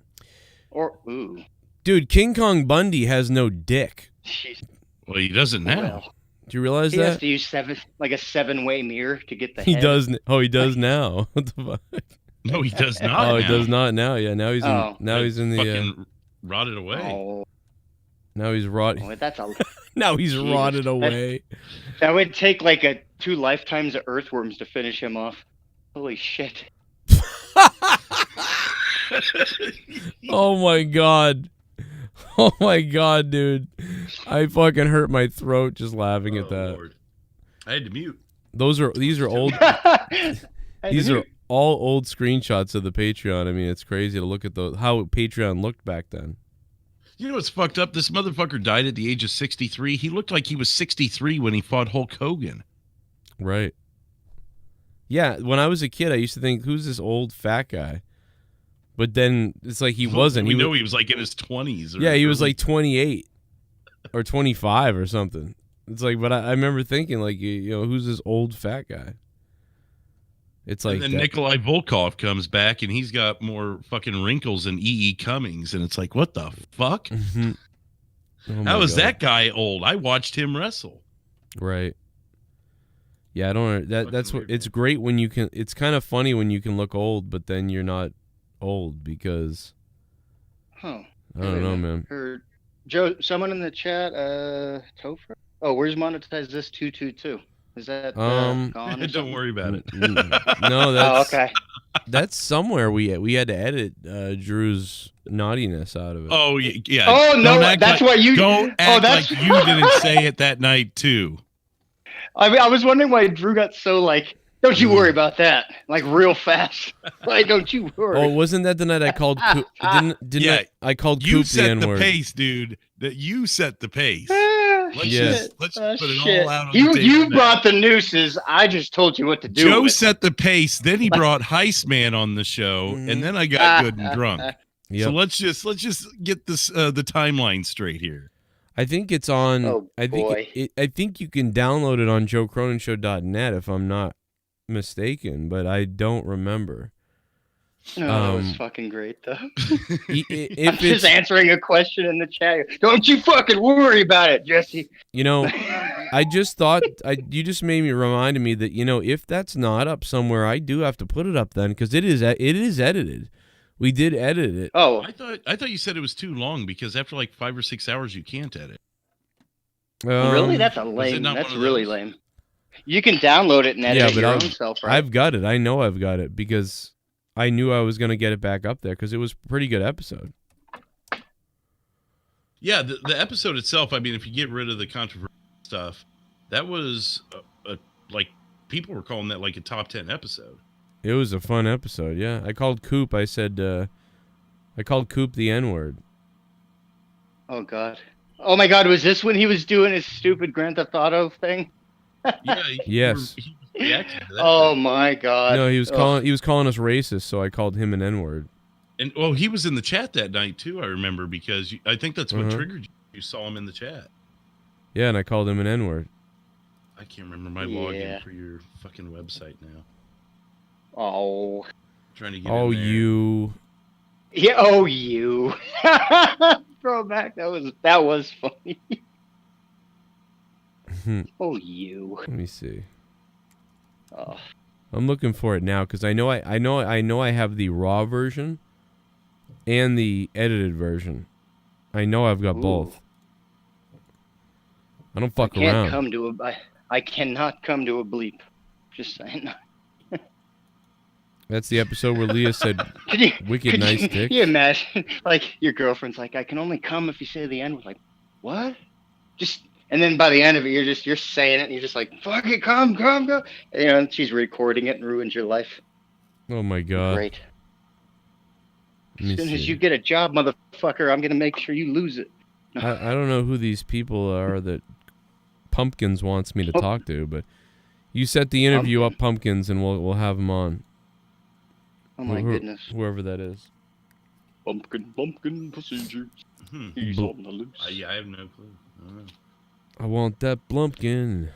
Speaker 1: Dude, King Kong Bundy has no dick.
Speaker 2: Jeez.
Speaker 3: Well, he doesn't now.
Speaker 2: Well,
Speaker 1: do you realize
Speaker 2: he
Speaker 1: that?
Speaker 2: has to use a 7-way mirror to get the
Speaker 1: He
Speaker 2: head.
Speaker 1: does. Oh, he does now. What the fuck?
Speaker 3: No, he does not.
Speaker 1: Oh, he does not now. Yeah, now he's in. Now he's in the.
Speaker 3: Fucking rotted away.
Speaker 2: Oh.
Speaker 1: Now he's rot.
Speaker 2: Oh, that's a.
Speaker 1: Now he's rotted away.
Speaker 2: That would take like 2 lifetimes of earthworms to finish him off. Holy shit.
Speaker 1: Oh my god. Oh my god, dude. I fucking hurt my throat just laughing at that.
Speaker 3: Lord. I had to mute.
Speaker 1: These are old. These are all old screenshots of the Patreon. I mean, it's crazy to look at how Patreon looked back then.
Speaker 3: You know what's fucked up? This motherfucker died at the age of 63. He looked like he was 63 when he fought Hulk Hogan.
Speaker 1: Right. Yeah, when I was a kid, I used to think, who's this old fat guy? But then it's like he wasn't.
Speaker 3: He was like in his 20s.
Speaker 1: Yeah, he was like 28 or 25 or something. It's like, but I remember thinking, like, who's this old fat guy? It's like.
Speaker 3: And then Nikolai Volkov comes back, and he's got more fucking wrinkles than E.E. Cummings, and it's like, what the fuck?
Speaker 1: Oh
Speaker 3: How is that guy old? I watched him wrestle.
Speaker 1: Right. Yeah, I don't. That's what. It's great when you can. It's kind of funny when you can look old, but then you're not old because.
Speaker 2: I
Speaker 1: don't know, man.
Speaker 2: Joe, someone in the chat, Topher. Oh, where's monetize this 222? Is that gone?
Speaker 3: Don't worry about it.
Speaker 1: No, that's
Speaker 2: okay.
Speaker 1: That's somewhere we had to edit Drew's naughtiness out of it.
Speaker 3: Oh yeah.
Speaker 2: Oh no, that's why you
Speaker 3: don't act like you didn't say it that night too.
Speaker 2: I mean, I was wondering why Drew got so like, don't you worry about that, like real fast. Like, don't you worry.
Speaker 1: Oh, wasn't that the night I called? Didn't I called
Speaker 3: you
Speaker 1: Coop
Speaker 3: set
Speaker 1: the N-word.
Speaker 3: pace, dude. That you set the pace.
Speaker 1: Let's
Speaker 3: put it all out on the table.
Speaker 2: You brought the nooses. I just told you what to do.
Speaker 3: Joe set the pace. Then he brought Heistman on the show, and then I got good and drunk. Yep. So let's just get this the timeline straight here.
Speaker 1: I think it's on.
Speaker 2: Oh,
Speaker 1: I think you can download it on JoeCronenShow.net if I'm not mistaken, but I don't remember.
Speaker 2: No, that was fucking great, though.
Speaker 1: If
Speaker 2: I'm just answering a question in the chat. Don't you fucking worry about it, Jesse.
Speaker 1: You know, I just thought you just made me reminded me that, you know, if that's not up somewhere, I do have to put it up then, because it is edited. We did edit it.
Speaker 2: Oh,
Speaker 3: I thought you said it was too long, because after like 5 or 6 hours you can't edit.
Speaker 2: really? That's a lame. That's really lame. You can download it and edit it your own self, right?
Speaker 1: I've got it. I know I've got it because I knew I was going to get it back up there because it was a pretty good episode.
Speaker 3: Yeah, the episode itself, I mean, if you get rid of the controversial stuff, that was like people were calling that like a top 10 episode.
Speaker 1: It was a fun episode, yeah. I called Coop. I said, I called Coop the N-word.
Speaker 2: Oh, God. Oh, my God. Was this when he was doing his stupid Grand Theft Auto thing?
Speaker 3: Yeah.
Speaker 1: Yes.
Speaker 3: He was reacting to that
Speaker 2: Oh,
Speaker 3: thing.
Speaker 2: my God.
Speaker 1: No, he was calling us racist, so I called him an N-word.
Speaker 3: And well, he was in the chat that night too. I remember because I think that's what triggered you. You saw him in the chat.
Speaker 1: Yeah, and I called him an N-word.
Speaker 3: I can't remember my login for your fucking website now.
Speaker 2: Oh.
Speaker 3: Trying to get
Speaker 1: Oh,
Speaker 3: in there.
Speaker 1: you.
Speaker 2: Yeah. Oh, you. Throwback. That was funny. Oh, you.
Speaker 1: Let me see.
Speaker 2: Oh.
Speaker 1: I'm looking for it now because I know I have the raw version and the edited version. I know I've got both. I don't fuck around.
Speaker 2: I cannot come to a bleep. Just saying.
Speaker 1: That's the episode where Leah said, "Wicked nice dick."
Speaker 2: Can you imagine? Like your girlfriend's like, "I can only come if you say the N word." Like, what? And then by the end of it, you're saying it, and you're just like, "Fuck it, come. You know, and she's recording it and ruins your life.
Speaker 1: Oh my God!
Speaker 2: Great. As soon as you get a job, motherfucker, I'm gonna make sure you lose it.
Speaker 1: I don't know who these people are that Pumpkins wants me to talk to, but you set the interview up, Pumpkins, and we'll have them on.
Speaker 2: Oh my goodness!
Speaker 1: Whoever that is.
Speaker 2: Pumpkin procedure. He's on the loose.
Speaker 3: I have no clue. I don't know.
Speaker 1: I want that Blumpkin.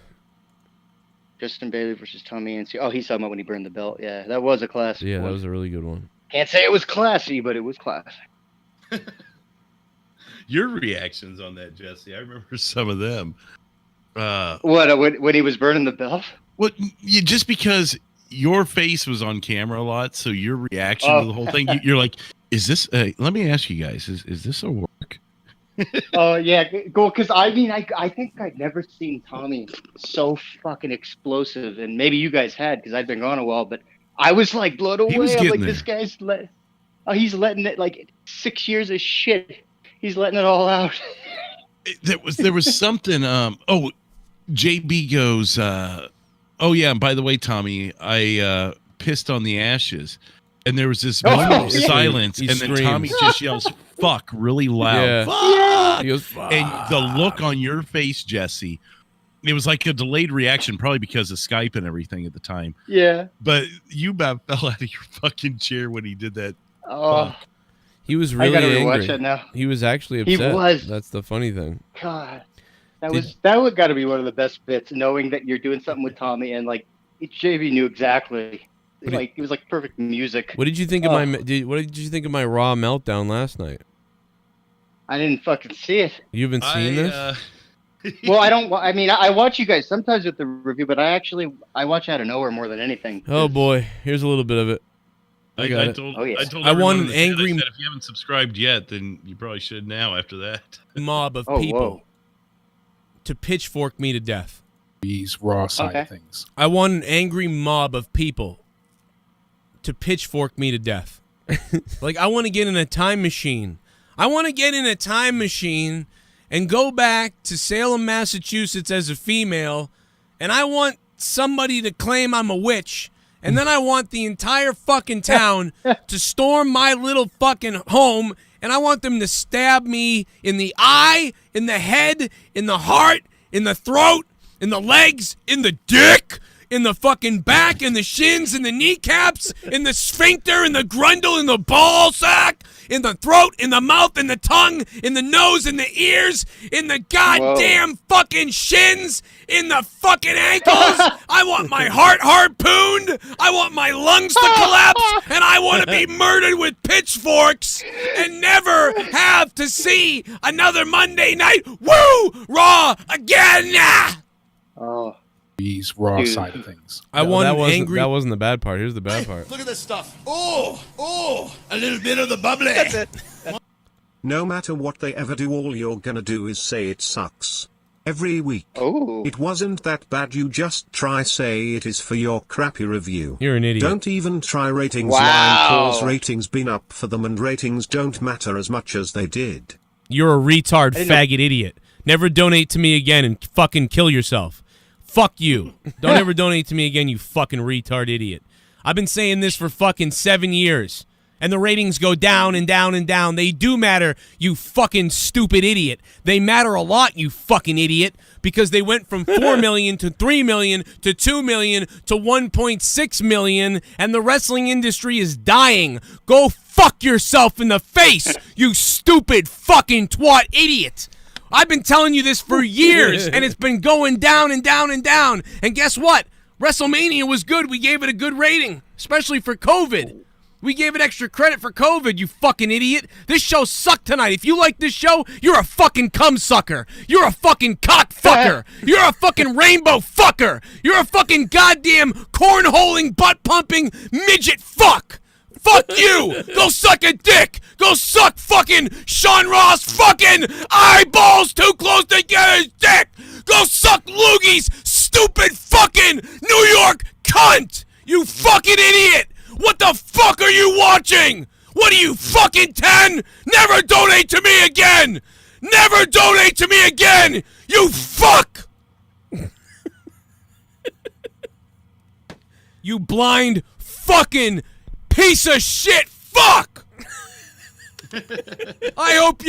Speaker 2: Justin Bailey versus Tommy Ansi. Oh, he's talking about when he burned the belt. Yeah, that was a classic.
Speaker 1: Yeah,
Speaker 2: one.
Speaker 1: that was a really good one.
Speaker 2: Can't say it was classy, but it was classic.
Speaker 3: Your reactions on that, Jesse, I remember some of them.
Speaker 2: When he was burning the belt?
Speaker 3: Well, just because your face was on camera a lot, so your reaction to the whole thing, you're like, is this, let me ask you guys, is this a work?
Speaker 2: Oh, yeah, go, because I mean, I think I'd never seen Tommy so fucking explosive, and maybe you guys had, because I'd been gone a while, but I was like blown away. I'm like, this guy's he's letting it, like 6 years of shit. He's letting it all out.
Speaker 3: There was something, JB goes, oh yeah, and by the way, Tommy, I pissed on the ashes. And there was this moment of silence, and then Tommy just yells, fuck, really loud.
Speaker 1: Yeah.
Speaker 3: Fuck!
Speaker 1: He goes, fuck!
Speaker 3: And the look on your face, Jesse, it was like a delayed reaction, probably because of Skype and everything at the time.
Speaker 2: Yeah.
Speaker 3: But you about fell out of your fucking chair when he did that.
Speaker 2: Oh.
Speaker 3: Fuck.
Speaker 1: He was really
Speaker 2: angry.
Speaker 1: angry.
Speaker 2: It now.
Speaker 1: He was actually upset.
Speaker 2: He was.
Speaker 1: That's the funny thing.
Speaker 2: God. That would got to be one of the best bits, knowing that you're doing something with Tommy, and like JV knew exactly. It was like perfect music.
Speaker 1: What did you think of what did you think of my raw meltdown last night?
Speaker 2: I didn't fucking see it.
Speaker 1: You haven't seen this?
Speaker 2: Well, I watch you guys sometimes with the review, but I watch out of nowhere more than anything.
Speaker 1: Oh boy, here's a little bit of it. I
Speaker 3: told
Speaker 1: I want an
Speaker 3: angry. I said, if you haven't subscribed yet, then you probably should now. After that,
Speaker 1: mob of people to pitchfork me to death.
Speaker 7: These raw side of things.
Speaker 1: I want an angry mob of people to pitchfork me to death. Like, I want to get in a time machine. I want to get in a time machine and go back to Salem, Massachusetts as a female, and I want somebody to claim I'm a witch, and then I want the entire fucking town to storm my little fucking home, and I want them to stab me in the eye, in the head, in the heart, in the throat, in the legs, in the dick, in the fucking back, in the shins, in the kneecaps, in the sphincter, in the grundle, in the ball sack, in the throat, in the mouth, in the tongue, in the nose, in the ears, in the goddamn fucking shins, in the fucking ankles. I want my heart harpooned. I want my lungs to collapse, and I want to be murdered with pitchforks and never have to see another Monday night Raw again.
Speaker 2: Oh.
Speaker 7: These raw side of things.
Speaker 1: I want
Speaker 5: that
Speaker 1: wasn't the bad part. Here's the bad part.
Speaker 5: Look at this stuff. Oh, a little bit of the bubbly. That's it.
Speaker 4: No matter what they ever do, all you're gonna do is say it sucks. Every week.
Speaker 2: Oh.
Speaker 4: It wasn't that bad, you just try say it is for your crappy review.
Speaker 1: You're an idiot.
Speaker 4: Don't even try ratings.
Speaker 2: Wow.
Speaker 4: Lion Paul's ratings been up for them, and ratings don't matter as much as they did.
Speaker 1: You're a retard faggot idiot. Never donate to me again and fucking kill yourself. Fuck you. Don't ever donate to me again, you fucking retard idiot. I've been saying this for fucking 7 years. And the ratings go down and down and down. They do matter, you fucking stupid idiot. They matter a lot, you fucking idiot, because they went from 4 million to 3 million to 2 million to 1.6 million, and the wrestling industry is dying. Go fuck yourself in the face, you stupid fucking twat idiot. I've been telling you this for years, and it's been going down and down and down. And guess what? WrestleMania was good. We gave it a good rating, especially for COVID. We gave it extra credit for COVID, you fucking idiot. This show sucked tonight. If you like this show, you're a fucking cum sucker. You're a fucking cock fucker. You're a fucking rainbow fucker. You're a fucking goddamn cornholing, butt-pumping midget fuck. Fuck you! Go suck a dick! Go suck fucking Sean Ross fucking eyeballs too close to get his dick! Go suck loogies, stupid fucking New York cunt! You fucking idiot! What the fuck are you watching? What are you, fucking 10? Never donate to me again! Never donate to me again! You fuck! You blind fucking piece of shit fuck! I hope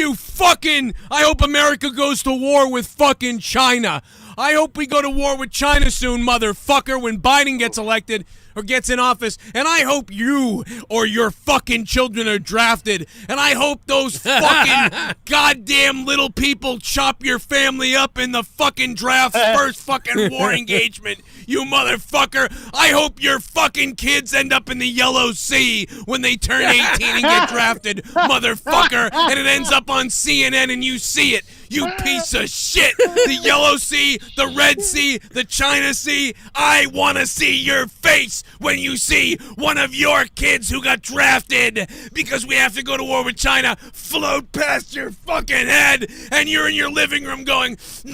Speaker 1: America goes to war with fucking China. I hope we go to war with China soon, motherfucker, when Biden gets elected or gets in office. And I hope you or your fucking children are drafted. And I hope those fucking goddamn little people chop your family up in the fucking draft's first fucking war engagement. You motherfucker. I hope your fucking kids end up in the Yellow Sea when they turn 18 and get drafted, motherfucker. And it ends up on CNN and you see it. You piece of shit. The Yellow Sea, the Red Sea, the China Sea. I want to see your face when you see one of your kids who got drafted because we have to go to war with China float past your fucking head and you're in your living room going, fuck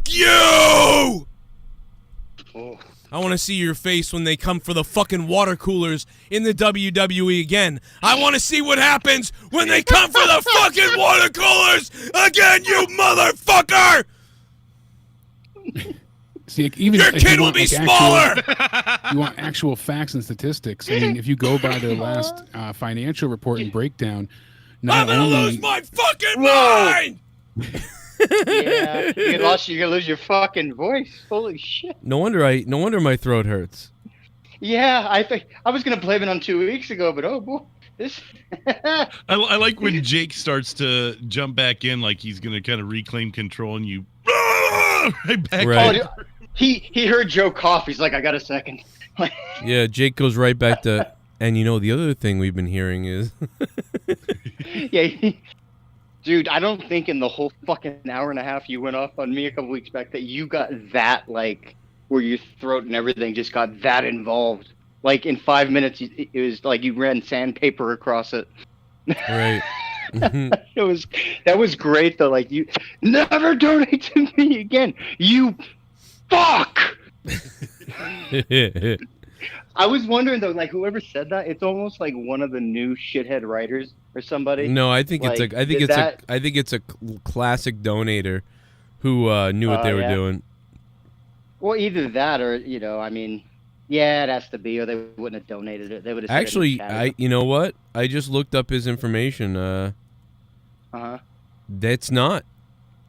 Speaker 1: you! I want to see your face when they come for the fucking water coolers in the WWE again. I want to see what happens when they come for the fucking water coolers again, you motherfucker!
Speaker 7: See, even
Speaker 1: your kid will be smaller!
Speaker 7: You want actual facts and statistics. I mean, if you go by their last financial report and breakdown,
Speaker 1: I'm gonna lose my fucking mind!
Speaker 2: Yeah, you're gonna lose your fucking voice. Holy shit!
Speaker 1: No wonder my throat hurts.
Speaker 2: Yeah, I was gonna blame it on 2 weeks ago, but oh boy, this.
Speaker 3: I like when Jake starts to jump back in, like he's gonna kind of reclaim control, and you right back.
Speaker 1: Right.
Speaker 2: Oh, he heard Joe cough. He's like, I got a second.
Speaker 1: Yeah, Jake goes right back to. And you know the other thing we've been hearing is.
Speaker 2: Yeah. Dude, I don't think in the whole fucking hour and a half you went off on me a couple weeks back that you got that, like, where your throat and everything just got that involved. Like, in 5 minutes, it was like you ran sandpaper across it.
Speaker 1: Right.
Speaker 2: That was great, though. Like, you never donate to me again. You fuck! I was wondering, though, like, whoever said that, it's almost like one of the new shithead writers or somebody.
Speaker 1: No, I think
Speaker 2: like,
Speaker 1: it's a classic donator who knew what they were doing.
Speaker 2: Well, either that or, you know, I mean, yeah, it has to be, or they wouldn't have donated it. They would have
Speaker 1: Actually, you know what? I just looked up his information.
Speaker 2: Uh-huh.
Speaker 1: That's not.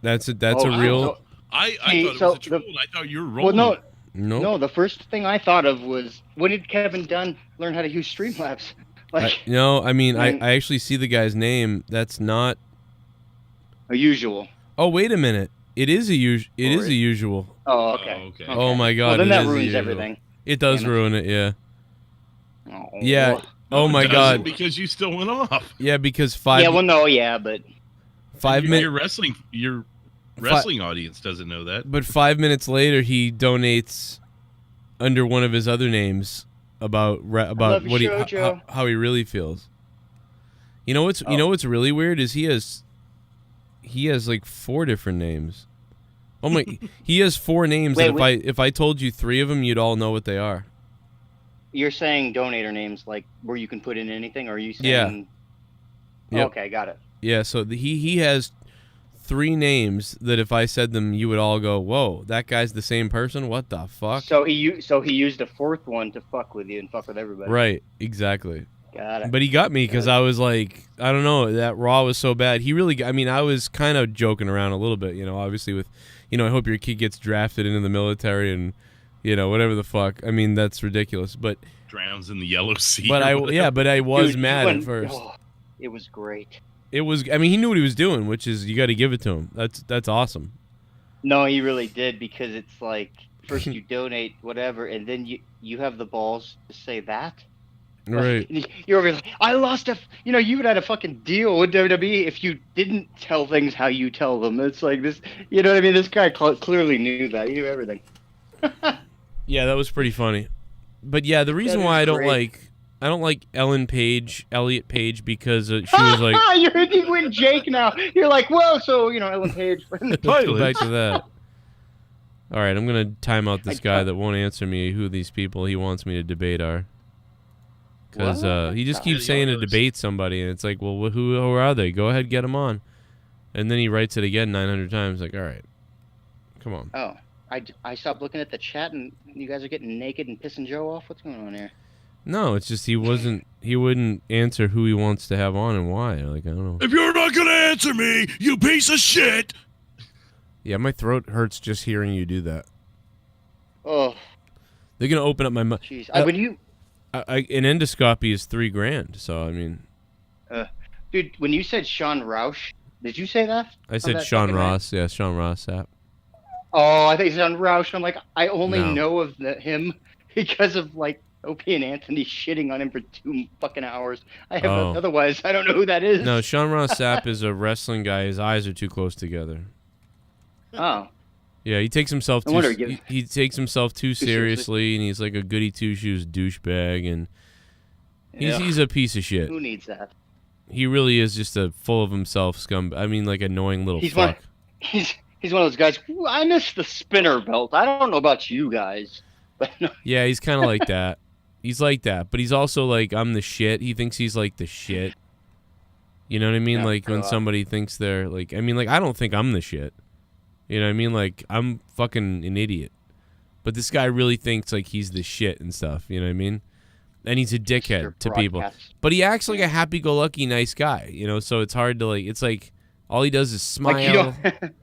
Speaker 1: That's a
Speaker 2: Oh,
Speaker 1: real.
Speaker 2: so-
Speaker 3: I
Speaker 2: See,
Speaker 3: thought it
Speaker 2: so
Speaker 3: was a troll, and I thought you were rolling.
Speaker 2: Well,
Speaker 1: No.
Speaker 2: no. The first thing I thought of was, when did Kevin Dunn learn how to use Streamlabs?
Speaker 1: No, I mean,
Speaker 2: Man.
Speaker 1: I actually see the guy's name. That's not.
Speaker 2: A usual.
Speaker 1: Oh, wait a minute. It is a usual.
Speaker 2: Oh, okay.
Speaker 3: okay.
Speaker 1: Oh my God.
Speaker 2: Well, then
Speaker 1: it
Speaker 2: that
Speaker 1: is a
Speaker 2: ruins
Speaker 1: usual.
Speaker 2: everything.
Speaker 1: It does
Speaker 2: Damn it.
Speaker 1: ruin it. Yeah.
Speaker 2: Oh.
Speaker 1: Yeah.
Speaker 3: No,
Speaker 1: Oh
Speaker 3: it
Speaker 1: my
Speaker 3: doesn't,
Speaker 1: God.
Speaker 3: Because you still went off.
Speaker 1: Yeah, because
Speaker 2: Yeah, well, no, yeah, but
Speaker 1: 5 minutes.
Speaker 3: Your wrestling audience doesn't know that.
Speaker 1: But 5 minutes later, he donates under one of his other names about
Speaker 2: love your
Speaker 1: what
Speaker 2: show, Joe.
Speaker 1: how he really feels. You know what's really weird is he has like 4 different names. Oh my, he has 4 names.
Speaker 2: Wait,
Speaker 1: that if I told you 3 of them, you'd all know what they are.
Speaker 2: you're saying donator names, like, where you can put in anything, or are you saying...
Speaker 1: Yeah. Yep.
Speaker 2: Okay, got it.
Speaker 1: Yeah, so he has 3 names that if I said them, you would all go, "Whoa, that guy's the same person? What the fuck?"
Speaker 2: So he used a 4th one to fuck with you and fuck with everybody.
Speaker 1: Right, exactly.
Speaker 2: Got it.
Speaker 1: But he got me because I was like, I don't know, that Raw was so bad. He really, I mean, I was kind of joking around a little bit, obviously with, I hope your kid gets drafted into the military and, whatever the fuck. I mean, that's ridiculous. But
Speaker 3: Drowns in the Yellow Sea.
Speaker 1: but I was
Speaker 2: Dude,
Speaker 1: mad
Speaker 2: when-
Speaker 1: at first.
Speaker 2: oh, it was great.
Speaker 1: It was, I mean, he knew what he was doing, which is you got to give it to him. That's awesome.
Speaker 2: No, he really did, because it's like, first you donate whatever, and then you have the balls to say that.
Speaker 1: Right.
Speaker 2: You're over like, I lost you would have a fucking deal with WWE if you didn't tell things how you tell them. It's like this, you know what I mean? This guy clearly knew that. He knew everything.
Speaker 1: Yeah, that was pretty funny. But yeah, the reason why I don't like Elliot Page because she was like,
Speaker 2: You're in Jake now. You're like, whoa, so, Ellen Page.
Speaker 1: let's go back to that. All right, I'm going to time out this guy that won't answer me who these people he wants me to debate are. Because he just keeps saying to debate somebody, and it's like, well, who are they? Go ahead, get them on. And then he writes it again 900 times. Like, all right, come on.
Speaker 2: Oh, I stopped looking at the chat, and you guys are getting naked and pissing Joe off? What's going on here?
Speaker 1: No, it's just he wouldn't answer who he wants to have on and why. Like, I don't know.
Speaker 3: If you're not gonna answer me, you piece of shit.
Speaker 1: Yeah, my throat hurts just hearing you do that.
Speaker 2: Oh,
Speaker 1: They're gonna open up my mouth.
Speaker 2: jeez. When you...
Speaker 1: an endoscopy is $3,000, so I mean.
Speaker 2: Dude, when you said Sean Roush, did you say that?
Speaker 1: I said Sean Ross. Yeah, Sean Ross app.
Speaker 2: Oh, I think Sean Roush. I'm like, I only
Speaker 1: No.
Speaker 2: know of him because of, like, Opie and Anthony shitting on him for 2 fucking hours. Otherwise, I don't know who that is.
Speaker 1: No, Sean Ross Sapp is a wrestling guy. His eyes are too close together.
Speaker 2: Oh.
Speaker 1: Yeah, he takes himself
Speaker 2: No wonder
Speaker 1: he takes himself too
Speaker 2: seriously.
Speaker 1: seriously, and he's like a goody two shoes douchebag, and
Speaker 2: Yeah.
Speaker 1: he's a piece of shit.
Speaker 2: Who needs that?
Speaker 1: He really is just a full of himself scum. I mean, like annoying little
Speaker 2: He's
Speaker 1: fuck.
Speaker 2: He's one of those guys. "Ooh, I miss the spinner belt. I don't know about you guys, but no.
Speaker 1: Yeah, he's kind of like that. He's like that, but he's also like, I'm the shit. He thinks he's like the shit. You know what I mean?
Speaker 2: Yeah,
Speaker 1: like when somebody thinks they're like, I mean, like I don't think I'm the shit. You know what I mean? Like I'm fucking an idiot. But this guy really thinks like he's the shit and stuff. You know what I mean? And he's a dickhead to people.
Speaker 2: Broadcast.
Speaker 1: But he acts like a happy-go-lucky nice guy. You know, so it's hard to like. It's like all he does is smile.
Speaker 2: Like, you don't-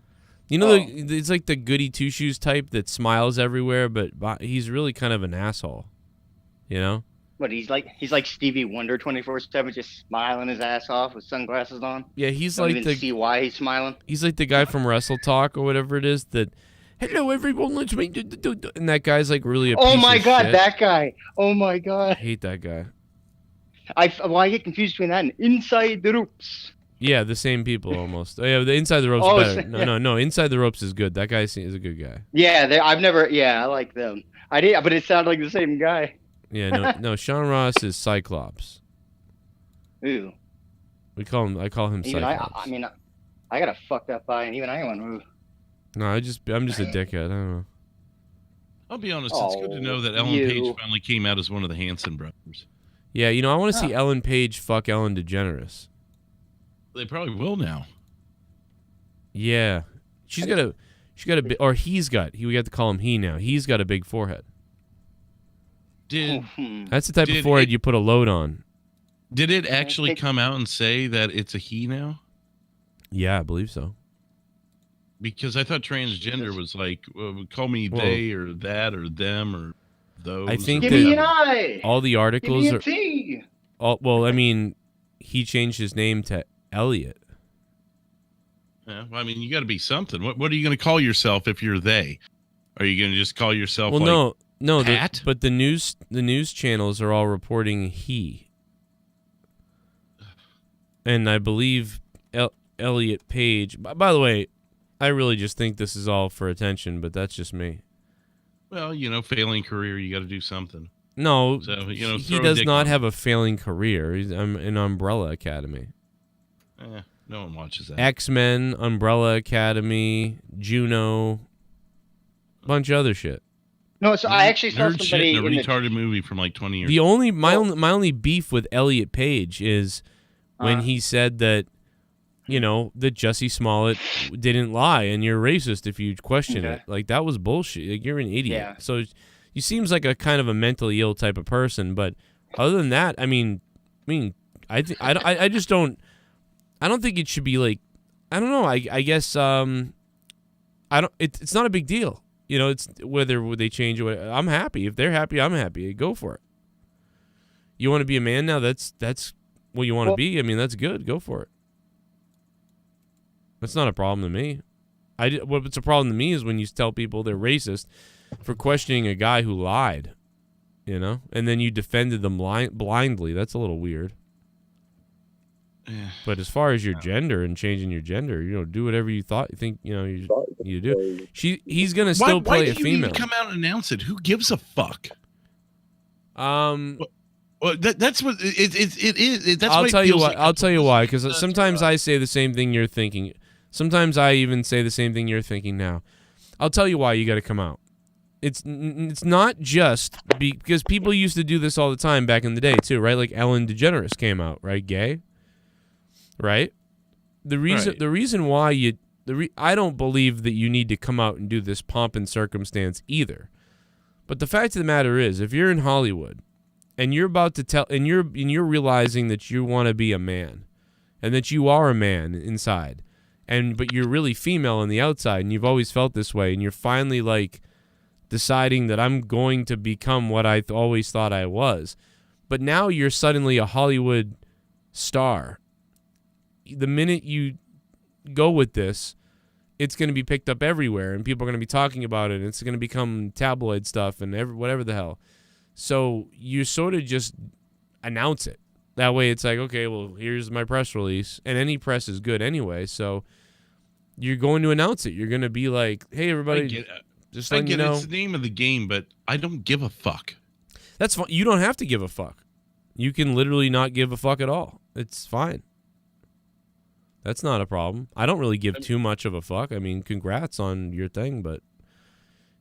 Speaker 1: You know, it's like the goody two shoes type that smiles everywhere, but he's really kind of an asshole. You know?
Speaker 2: What, he's like Stevie Wonder 24/7, just smiling his ass off with sunglasses on.
Speaker 1: Yeah, he's
Speaker 2: Don't
Speaker 1: like
Speaker 2: even see why he's smiling.
Speaker 1: He's like the guy from Wrestle Talk or whatever it is that. Hello, everyone. Let's make and that guy's like really a
Speaker 2: Oh
Speaker 1: piece
Speaker 2: my
Speaker 1: of
Speaker 2: god,
Speaker 1: shit.
Speaker 2: that guy! Oh my
Speaker 1: I
Speaker 2: god!
Speaker 1: hate that guy.
Speaker 2: I get confused between that and Inside the Ropes.
Speaker 1: Yeah, the same people almost. Oh, yeah, the Inside the Ropes
Speaker 2: Oh,
Speaker 1: is better.
Speaker 2: yeah.
Speaker 1: No. Inside the Ropes is good. That guy is a good guy.
Speaker 2: Yeah, I like them. I did, but it sounded like the same guy.
Speaker 1: Yeah, no. Sean Ross is Cyclops.
Speaker 2: Ooh.
Speaker 1: I call him
Speaker 2: Even
Speaker 1: Cyclops.
Speaker 2: I mean, I got a fucked up eye, and even I went, ooh.
Speaker 1: No, I'm just a dickhead. I don't know.
Speaker 3: I'll be honest. It's good to know that Ellen Page finally came out as one of the Hanson brothers.
Speaker 1: Yeah, I want to see Ellen Page fuck Ellen DeGeneres.
Speaker 3: They probably will now.
Speaker 1: Yeah, she's got a or he's got. We got to call him he now. He's got a big forehead. That's the type of forehead you put a load on.
Speaker 3: Did it actually come out and say that it's a he now?
Speaker 1: Yeah, I believe so.
Speaker 3: Because I thought transgender was like, call me they or that or them or those.
Speaker 1: I think
Speaker 2: Give me an
Speaker 1: that
Speaker 2: I.
Speaker 1: all the
Speaker 2: Give
Speaker 1: articles
Speaker 2: me a
Speaker 1: are.
Speaker 2: T.
Speaker 1: Well, I mean, he changed his name to Elliot.
Speaker 3: Yeah, well, I mean, you got to be something. What are you going to call yourself if you're they? Are you going to just call yourself?
Speaker 1: Well, no,
Speaker 3: Pat?
Speaker 1: but the news channels are all reporting he. And I believe Elliot Page. By the way, I really just think this is all for attention, but that's just me.
Speaker 3: Well, failing career, you got to do something.
Speaker 1: No,
Speaker 3: So,
Speaker 1: he does not have a failing career. He's in Umbrella Academy.
Speaker 3: No one watches that.
Speaker 1: X-Men, Umbrella Academy, Juno, bunch of other shit.
Speaker 2: No, so I actually saw
Speaker 3: Nerd shit
Speaker 2: somebody
Speaker 3: in a
Speaker 2: in the
Speaker 3: retarded movie from like 20 years.
Speaker 1: My only beef with Elliot Page is when he said that, that Jussie Smollett didn't lie and you're racist if you question it. Like, that was bullshit. Like, you're an idiot.
Speaker 2: Yeah.
Speaker 1: So he seems like a kind of a mentally ill type of person. But other than that, I just don't. I don't think it should be like. I don't know. I guess. I don't. It's not a big deal. It's whether they change it. I'm happy if they're happy. I'm happy. Go for it. You want to be a man now? That's what you want to be. I mean, that's good. Go for it. That's not a problem to me. What's a problem to me is when you tell people they're racist for questioning a guy who lied, and then you defended them blindly. That's a little weird.
Speaker 3: Yeah.
Speaker 1: But as far as your gender and changing your gender, do whatever you think you need to do. He's gonna still play a female.
Speaker 3: Why do you need to come out and announce it? Who gives a fuck? Well, that's what it is. That's
Speaker 1: I'll
Speaker 3: what
Speaker 1: tell
Speaker 3: it
Speaker 1: you
Speaker 3: feels
Speaker 1: why.
Speaker 3: like.
Speaker 1: I'll tell you why. Because sometimes I say the same thing you're thinking. Sometimes I even say the same thing you're thinking now. I'll tell you why you got to come out. It's not just because people used to do this all the time back in the day too, right? Like Ellen DeGeneres came out, right? Gay, right? The reason why I don't believe that you need to come out and do this pomp and circumstance either. But the fact of the matter is, if you're in Hollywood and you're about to tell, and you're realizing that you want to be a man, and that you are a man inside, but you're really female on the outside, and you've always felt this way, and you're finally like deciding that I'm going to become what I always thought I was, but now you're suddenly a Hollywood star. The minute you go with this, it's going to be picked up everywhere, and people are going to be talking about it, and it's going to become tabloid stuff and whatever the hell. So you sort of just announce it. That way it's like, okay, well, here's my press release, and any press is good anyway, so you're going to announce it. You're going to be like, hey, everybody, just letting you know.
Speaker 3: It's the name of the game, but I don't give a fuck.
Speaker 1: That's fine. You don't have to give a fuck. You can literally not give a fuck at all. It's fine. That's not a problem. I don't really give too much of a fuck. I mean, congrats on your thing, but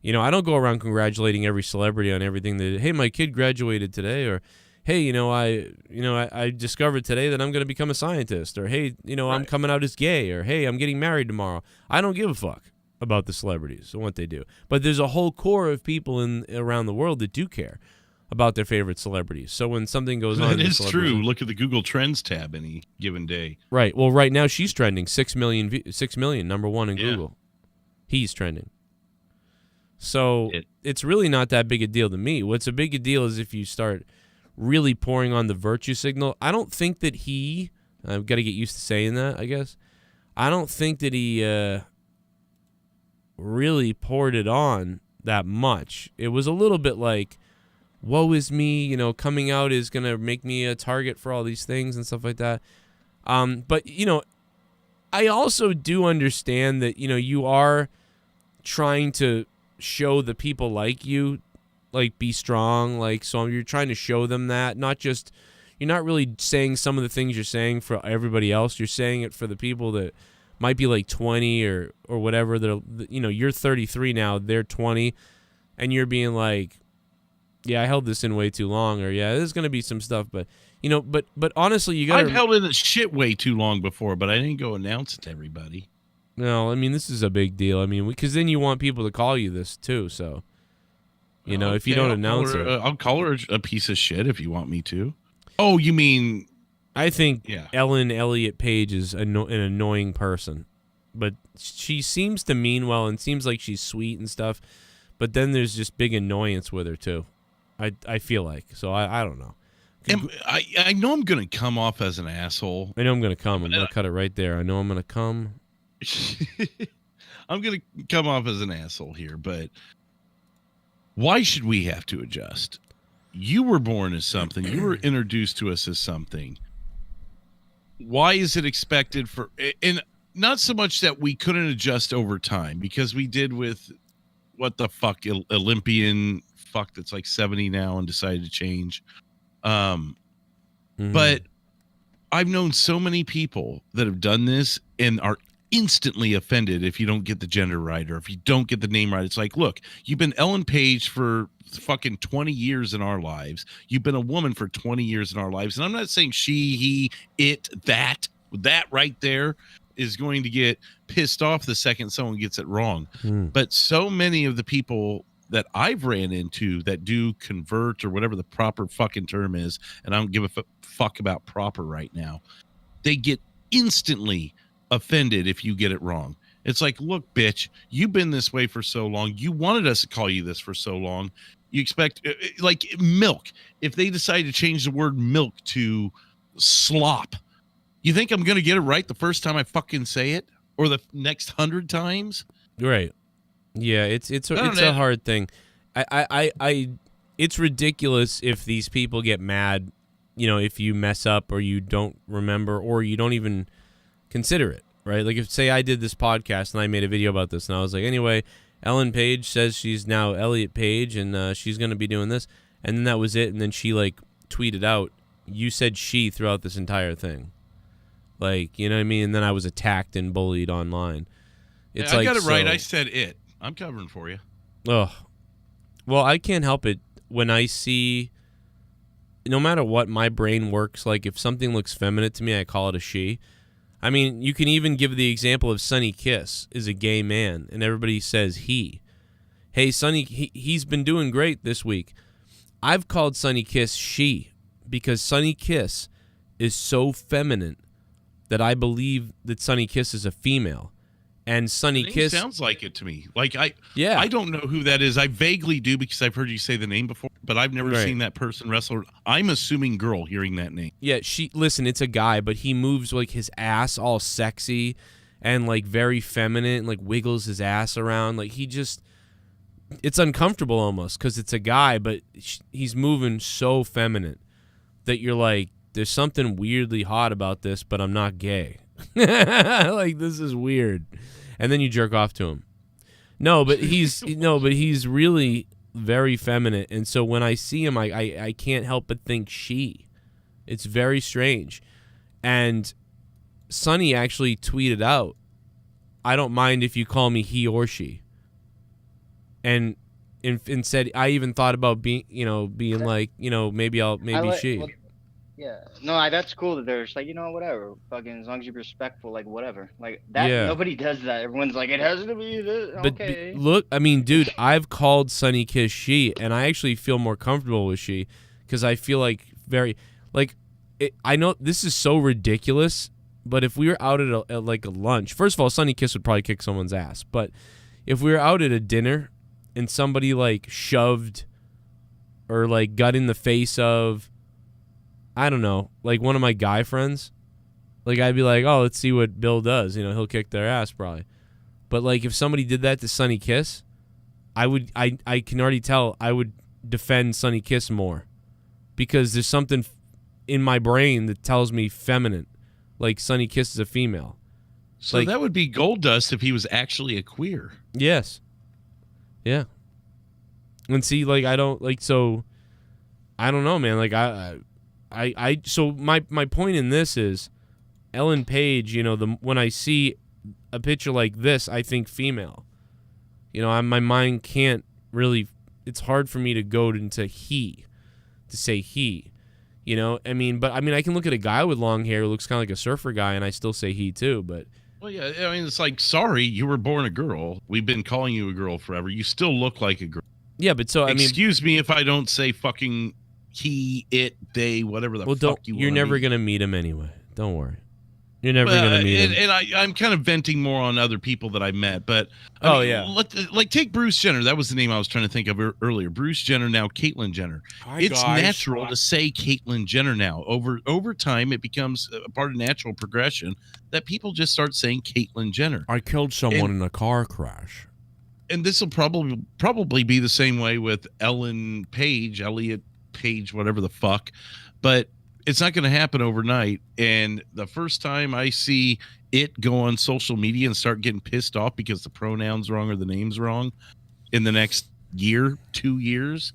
Speaker 1: I don't go around congratulating every celebrity on everything that, hey, my kid graduated today, or hey, I discovered today that I'm going to become a scientist, or hey, I'm coming out as gay, or hey, I'm getting married tomorrow. I don't give a fuck about the celebrities and what they do. But there's a whole core of people around the world that do care about their favorite celebrities. So when something goes on,
Speaker 3: that is true. Look at the Google Trends tab any given day.
Speaker 1: Right. Well, right now she's trending 6 million, number one in Google. He's trending. So it's really not that big a deal to me. What's a big deal is if you start really pouring on the virtue signal. I don't think that I've got to get used to saying that, I guess. I don't think that he really poured it on that much. It was a little bit like, woe is me, coming out is going to make me a target for all these things and stuff like that. But, I also do understand that, you are trying to show the people like you, like, be strong, like, so you're trying to show them that, you're not really saying some of the things you're saying for everybody else. You're saying it for the people that might be like 20 or whatever. You're 33 now, they're 20, and you're being like, yeah, I held this in way too long, or yeah, there's going to be some stuff, but but honestly, you got
Speaker 3: I've held in the shit way too long before, but I didn't go announce it to everybody.
Speaker 1: No, I mean, this is a big deal. I mean, because then you want people to call you this too, so if you don't announce it,
Speaker 3: I'll call her a piece of shit if you want me to. Oh, you mean?
Speaker 1: I think Elliot Page is an annoying person. but she seems to mean well and seems like she's sweet and stuff. But then there's just big annoyance with her too. I feel like. So I don't know.
Speaker 3: I know I'm going to come off as an asshole.
Speaker 1: I know I'm going to come. I'm going to cut it right there. I know I'm going to come.
Speaker 3: I'm going to come off as an asshole here, but why should we have to adjust? You were born as something. You were introduced to us as something. Why is it expected for, and not so much that we couldn't adjust over time, because we did with what the fuck, Olympian fuck that's like 70 now and decided to change. But I've known so many people that have done this and are instantly offended if you don't get the gender right or if you don't get the name right. It's like, look, you've been Ellen Page for fucking 20 years in our lives. You've been a woman for 20 years in our lives. And I'm not saying she, he, it, that right there is going to get pissed off the second someone gets it wrong. But so many of the people that I've ran into that do convert or whatever the proper fucking term is, and I don't give a fuck about proper right now, they get instantly offended if you get it wrong. It's like, look, bitch, you've been this way for so long. You wanted us to call you this for so long. You expect, like milk. If they decide to change the word milk to slop, you think I'm going to get it right the first time I fucking say it, or the next 100 times?
Speaker 1: Right. Yeah, it's a hard thing. It's ridiculous if these people get mad, if you mess up or you don't remember or you don't even consider it, right? Like if, say, I did this podcast and I made a video about this and I was like, anyway, Ellen Page says she's now Elliot Page and she's going to be doing this, and then that was it, and then she like tweeted out, you said she throughout this entire thing. Like, you know what I mean? And then I was attacked and bullied online. It's
Speaker 3: I got it right. I said it. I'm covering for you.
Speaker 1: Oh, well, I can't help it when I see, no matter what my brain works, like if something looks feminine to me, I call it a she. I mean, you can even give the example of Sonny Kiss is a gay man, and everybody says he. Hey, Sonny, he's been doing great this week. I've called Sonny Kiss she because Sonny Kiss is so feminine that I believe that Sonny Kiss is a female. And Sonny Kiss
Speaker 3: sounds like it to me. Like I don't know who that is. I vaguely do because I've heard you say the name before, but I've never seen that person wrestle. I'm assuming girl hearing that name.
Speaker 1: Yeah, listen, it's a guy, but he moves like his ass all sexy and like very feminine, like wiggles his ass around. Like it's uncomfortable almost because it's a guy, but he's moving so feminine that you're like, there's something weirdly hot about this, but I'm not gay. Like, this is weird. And then you jerk off to him. No, but he's really very feminine. And so when I see him, I can't help but think she. It's very strange. And Sonny actually tweeted out, I don't mind if you call me he or she. And said, I even thought about being like, maybe she.
Speaker 2: Well, yeah, no, that's cool that they're just like, whatever, fucking, as long as you're respectful, like, whatever, like that. Yeah. Nobody does that. Everyone's like, it has to be this. Okay.
Speaker 1: But look, I mean, dude, I've called Sonny Kiss she, and I actually feel more comfortable with she because I feel like I know this is so ridiculous, but if we were out at a lunch, first of all, Sonny Kiss would probably kick someone's ass, but if we were out at a dinner and somebody like shoved or like got in the face of, I don't know, like one of my guy friends, like I'd be like, oh, let's see what Bill does. He'll kick their ass probably. But like if somebody did that to Sonny Kiss, I can already tell I would defend Sonny Kiss more because there's something in my brain that tells me feminine, like Sonny Kiss is a female.
Speaker 3: So that would be gold dust if he was actually a queer.
Speaker 1: Yes. Yeah. And see, like I don't know, man. Like so my point in this is Ellen Page, when I see a picture like this, I think female. My mind can't really, it's hard for me to go into to say he. I mean, I can look at a guy with long hair who looks kind of like a surfer guy and I still say he too, but.
Speaker 3: Well, yeah, I mean, it's like, sorry, you were born a girl. We've been calling you a girl forever. You still look like a girl.
Speaker 1: Yeah, but
Speaker 3: excuse me if I don't say fucking he, it, they, whatever the fuck you want.
Speaker 1: You're never going to meet him anyway. Don't worry. You're never gonna meet him.
Speaker 3: And I'm kind of venting more on other people that I met, but
Speaker 1: yeah.
Speaker 3: Like take Bruce Jenner. That was the name I was trying to think of earlier. Bruce Jenner, now Caitlyn Jenner. It's natural to say Caitlyn Jenner now. Over time, it becomes a part of natural progression that people just start saying Caitlyn Jenner.
Speaker 1: I killed someone in a car crash.
Speaker 3: And this will probably be the same way with Elliot Page, whatever the fuck, but it's not going to happen overnight. And the first time I see it go on social media and start getting pissed off because the pronoun's wrong or the name's wrong in the next year, 2 years,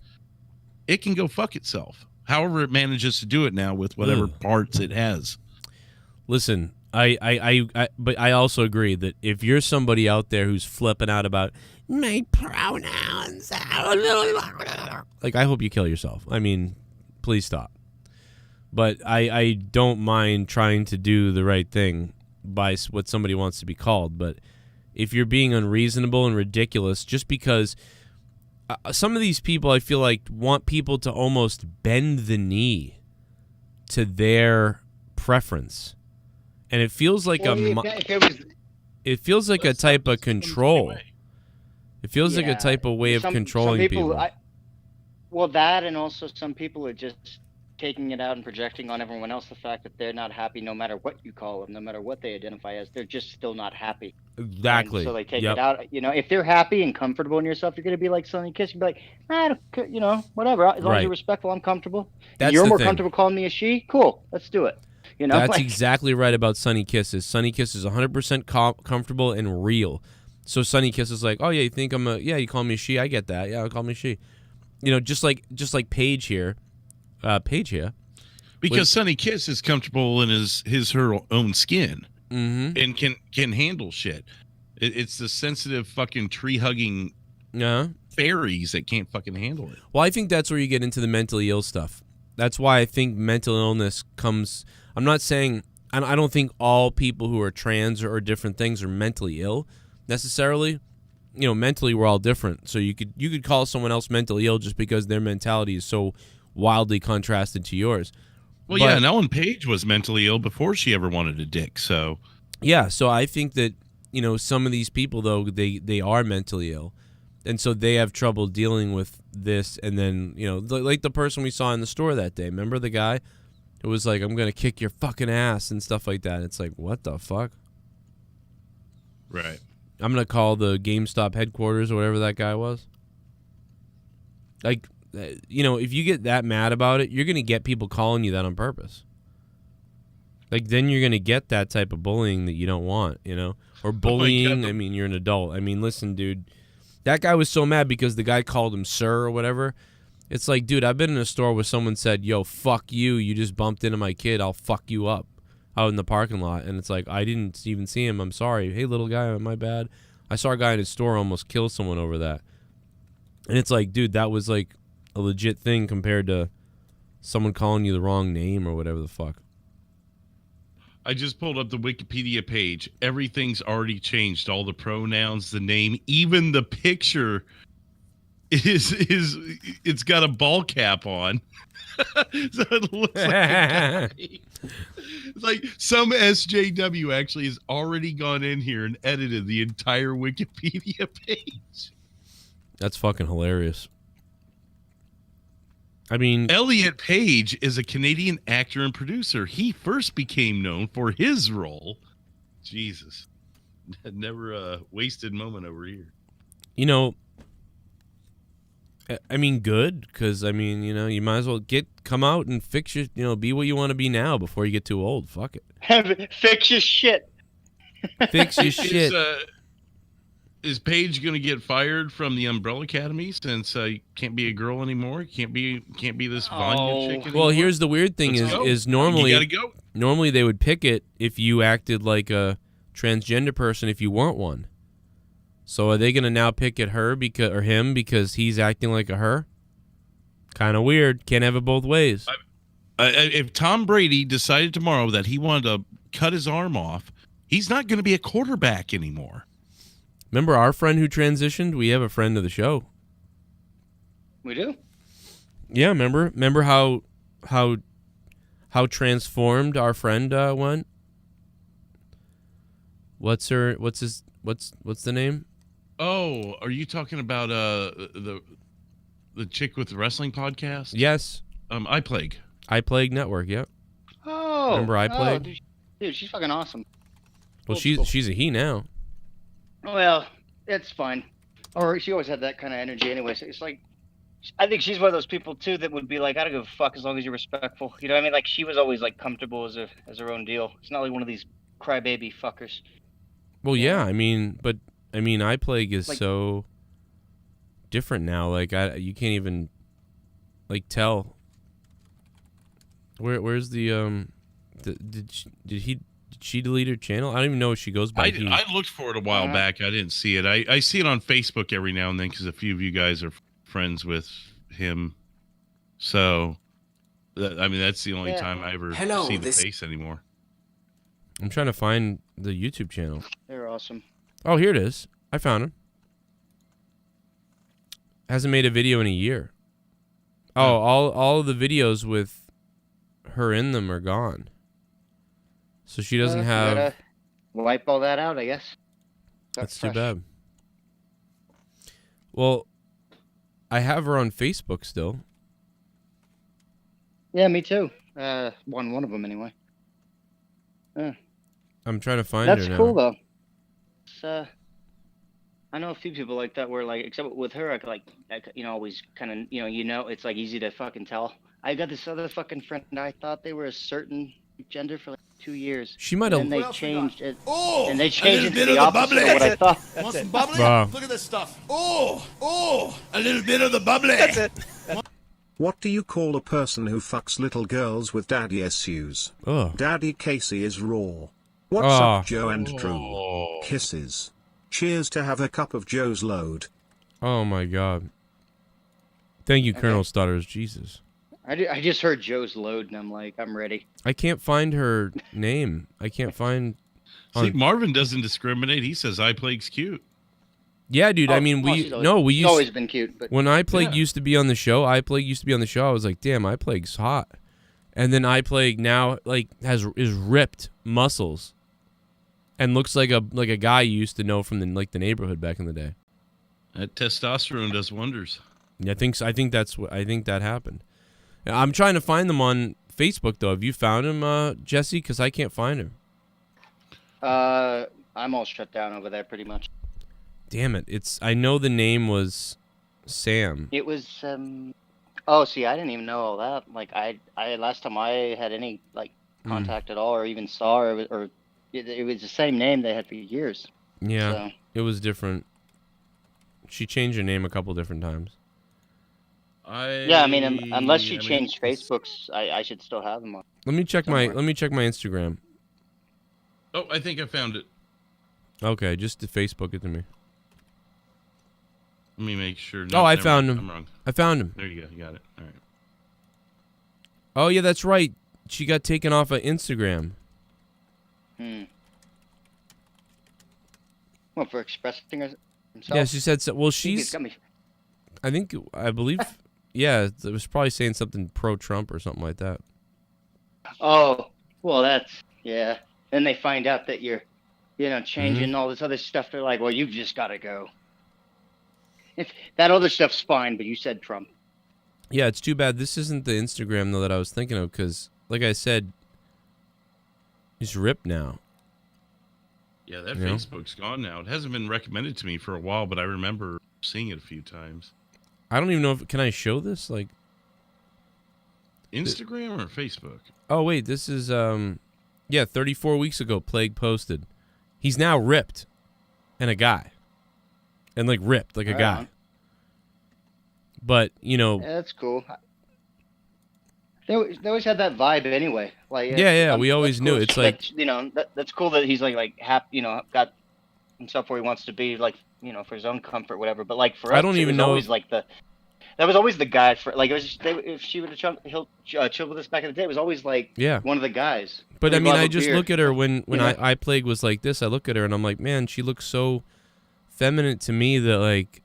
Speaker 3: it can go fuck itself. However it manages to do it now with whatever parts it has.
Speaker 1: Listen, but I also agree that if you're somebody out there who's flipping out about my pronouns, like, I hope you kill yourself. I mean, please stop. But I don't mind trying to do the right thing by what somebody wants to be called. But if you're being unreasonable and ridiculous, just because some of these people, I feel like, want people to almost bend the knee to their preference. And it feels like it feels like a type of control. It feels like a type of way of controlling people.
Speaker 2: Well, that, and also some people are just taking it out and projecting on everyone else the fact that they're not happy no matter what you call them, no matter what they identify as. They're just still not happy.
Speaker 1: Exactly.
Speaker 2: And so they take it out. You know, if they're happy and comfortable in yourself, you're going to be like Sonny Kiss. You'd be like, you know, whatever. As long as you're respectful, I'm comfortable. You're more comfortable calling me a she? Cool. Let's do it. You know,
Speaker 1: that's exactly right about Sonny Kisses. Sonny Kiss is 100% comfortable and real. So Sonny Kiss is like, oh yeah, you think I'm you call me a she? I get that. Yeah, call me a she. You know, just like Paige here.
Speaker 3: Because Sonny Kiss is comfortable in her own skin,
Speaker 1: and
Speaker 3: can handle shit. It's the sensitive fucking tree hugging fairies that can't fucking handle it.
Speaker 1: Well, I think that's where you get into the mentally ill stuff. That's why I think mental illness comes. I'm not saying I don't think all people who are trans or different things are mentally ill necessarily. You know, mentally we're all different. So you could call someone else mentally ill just because their mentality is so wildly contrasted to yours.
Speaker 3: Well, yeah, and Ellen Page was mentally ill before she ever wanted a dick. So
Speaker 1: yeah, so I think that, you know, some of these people though they are mentally ill, and so they have trouble dealing with this. And then, you know, like the person we saw in the store that day. Remember the guy who was like, "I'm gonna kick your fucking ass" and stuff like that. It's like, what the fuck?
Speaker 3: Right.
Speaker 1: I'm gonna call the GameStop headquarters or whatever that guy was. Like, you know, if you get that mad about it, you're gonna get people calling you that on purpose. Like, then you're gonna get that type of bullying that you don't want, you know, or bullying. I mean, you're an adult. I mean, listen, dude, that guy was so mad because the guy called him sir or whatever. It's like, dude, I've been in a store where someone said, "Yo, fuck you. You just bumped into my kid. I'll fuck you up." Out in the parking lot, and it's like, I didn't even see him. I'm sorry. Hey, little guy, my bad. I saw a guy in his store almost kill someone over that. And it's like, dude, that was like a legit thing compared to someone calling you the wrong name or whatever the fuck.
Speaker 3: I just pulled up the Wikipedia page. Everything's already changed. All the pronouns, the name, even the picture it's got a ball cap on. So it looks like a guy. It's like some SJW actually has already gone in here and edited the entire Wikipedia page.
Speaker 1: That's fucking hilarious. I mean,
Speaker 3: Elliot Page is a Canadian actor and producer. He first became known for his role. Jesus. Never a wasted moment over here.
Speaker 1: You know, I mean, good, because, I mean, you know, you might as well come out and fix your, you know, be what you want to be now before you get too old. Fuck it.
Speaker 2: Fix your shit.
Speaker 1: Fix your shit.
Speaker 3: Is Paige going to get fired from the Umbrella Academy since you can't be a girl anymore? Can't be this Vanya chick anymore?
Speaker 1: Well, here's the weird thing is normally,
Speaker 3: you gotta go.
Speaker 1: Normally they would pick it if you acted like a transgender person if you weren't one. So are they going to now pick at her or him because he's acting like a her? Kind of weird. Can't have it both ways.
Speaker 3: If Tom Brady decided tomorrow that he wanted to cut his arm off, he's not going to be a quarterback anymore.
Speaker 1: Remember our friend who transitioned? We have a friend of the show.
Speaker 2: We do?
Speaker 1: Yeah, remember how transformed our friend went? What's the name?
Speaker 3: Oh, are you talking about the chick with the wrestling podcast?
Speaker 1: Yes.
Speaker 3: iPlague.
Speaker 1: iPlague Network. Yep.
Speaker 2: Oh,
Speaker 1: Remember iPlague?
Speaker 2: Dude, she's fucking awesome.
Speaker 1: Well,
Speaker 2: Old school.
Speaker 1: she's a he now.
Speaker 2: Well, it's fine. Or she always had that kind of energy anyway. So it's like, I think she's one of those people too that would be like, I don't give a fuck as long as you're respectful. You know what I mean? Like she was always like comfortable as her own deal. It's not like one of these crybaby fuckers.
Speaker 1: Well, yeah. I mean, iPlague is
Speaker 2: Like-
Speaker 1: so different now. Like you can't even like tell. Where's the did she delete her channel? I don't even know if she goes by.
Speaker 3: I looked for it a while back. I didn't see it. I see it on Facebook every now and then because a few of you guys are friends with him. So, that's the only time I ever see the face anymore.
Speaker 1: I'm trying to find the YouTube channel.
Speaker 2: They're awesome.
Speaker 1: Oh, here it is. I found him. Hasn't made a video in a year. Oh, all of the videos with her in them are gone. So she doesn't have.
Speaker 2: Gotta wipe all that out, I guess.
Speaker 1: That's too bad. Well, I have her on Facebook still.
Speaker 2: Yeah, me too. One of them anyway.
Speaker 1: I'm trying to find her now.
Speaker 2: That's cool though. It's, I know a few people like that where like, except with her, I could like, always kind of, it's like easy to fucking tell. I got this other fucking friend. I thought they were a certain gender for like 2 years.
Speaker 1: She might have.
Speaker 2: And they changed it.
Speaker 6: Oh,
Speaker 2: And they changed it to the opposite of what I thought.
Speaker 6: Want some bubbly?
Speaker 1: Wow.
Speaker 6: Look at this stuff. Oh, a little bit of the bubbly. That's it.
Speaker 4: What do you call a person who fucks little girls with daddy issues?
Speaker 1: Oh.
Speaker 4: Daddy Casey is raw. What's
Speaker 1: Oh.
Speaker 4: up, Joe and Drew? Kisses. Cheers to have a cup of Joe's load.
Speaker 1: Oh my God. Thank you, Colonel Stutters. Jesus.
Speaker 2: I just heard Joe's load and I'm like, I'm ready.
Speaker 1: I can't find her name. I can't find.
Speaker 3: See, Marvin doesn't discriminate. He says iPlague's cute.
Speaker 1: Yeah, dude. I mean,
Speaker 2: she's
Speaker 1: we
Speaker 2: always
Speaker 1: used
Speaker 2: been cute. But
Speaker 1: when iPlague used to be on the show. iPlague used to be on the show. I was like, damn, iPlague's hot. And then iPlague now like is ripped muscles, and looks like a guy you used to know from the neighborhood back in the day.
Speaker 3: That testosterone does wonders.
Speaker 1: Yeah, I think that happened. I'm trying to find them on Facebook though. Have you found him, Jesse? Because I can't find him.
Speaker 2: I'm all shut down over there pretty much.
Speaker 1: Damn it! I know the name was Sam.
Speaker 2: It was oh, see, I didn't even know all that. Like I last time I had any like contact at all or even saw her or it was the same name they had for years.
Speaker 1: Yeah,
Speaker 2: So.
Speaker 1: It was different. She changed her name a couple different times.
Speaker 2: Yeah, I mean, unless she changed Facebook's, I should still have them on.
Speaker 1: Let me check
Speaker 2: Somewhere.
Speaker 1: my Instagram.
Speaker 3: Oh, I think I found it.
Speaker 1: Okay, just to Facebook it to me.
Speaker 3: Let me make sure.
Speaker 1: Oh, I
Speaker 3: never
Speaker 1: found
Speaker 3: mind.
Speaker 1: him.
Speaker 3: I'm wrong.
Speaker 1: I found him.
Speaker 3: There you go. You got it. All right.
Speaker 1: Oh yeah, that's right. She got taken off of Instagram.
Speaker 2: Well, for expressing herself.
Speaker 1: Yeah, she said so. Well,
Speaker 2: It's got me.
Speaker 1: I believe. Yeah, it was probably saying something pro-Trump or something like that.
Speaker 2: Oh, well, yeah. Then they find out that you're, changing all this other stuff. They're like, well, you've just got to go. If that other stuff's fine, but you said Trump.
Speaker 1: Yeah, it's too bad this isn't the Instagram though that I was thinking of because, like I said, he's ripped now.
Speaker 3: Yeah, that
Speaker 1: You know?
Speaker 3: Facebook's gone now. It hasn't been recommended to me for a while, but I remember seeing it a few times.
Speaker 1: I don't even know if can I show this like
Speaker 3: Instagram or Facebook?
Speaker 1: Oh wait, this is 34 weeks ago Plague posted. He's now ripped and a guy. And like ripped like a guy.
Speaker 2: On.
Speaker 1: But,
Speaker 2: Yeah, that's cool. They always had that vibe anyway. Like
Speaker 1: Yeah, we always
Speaker 2: that's
Speaker 1: knew.
Speaker 2: cool.
Speaker 1: It's like
Speaker 2: that's cool that he's like happy, got himself where he wants to be, like for his own comfort, whatever. But like for us,
Speaker 1: I don't even know.
Speaker 2: Always like that was always the guy for like it was. If she would have chill with us back in the day, it was always like one of the guys.
Speaker 1: But
Speaker 2: Really
Speaker 1: I mean,
Speaker 2: love
Speaker 1: I
Speaker 2: a
Speaker 1: just
Speaker 2: beer.
Speaker 1: look at her when I Plague was like this. I look at her and I'm like, man, she looks so feminine to me that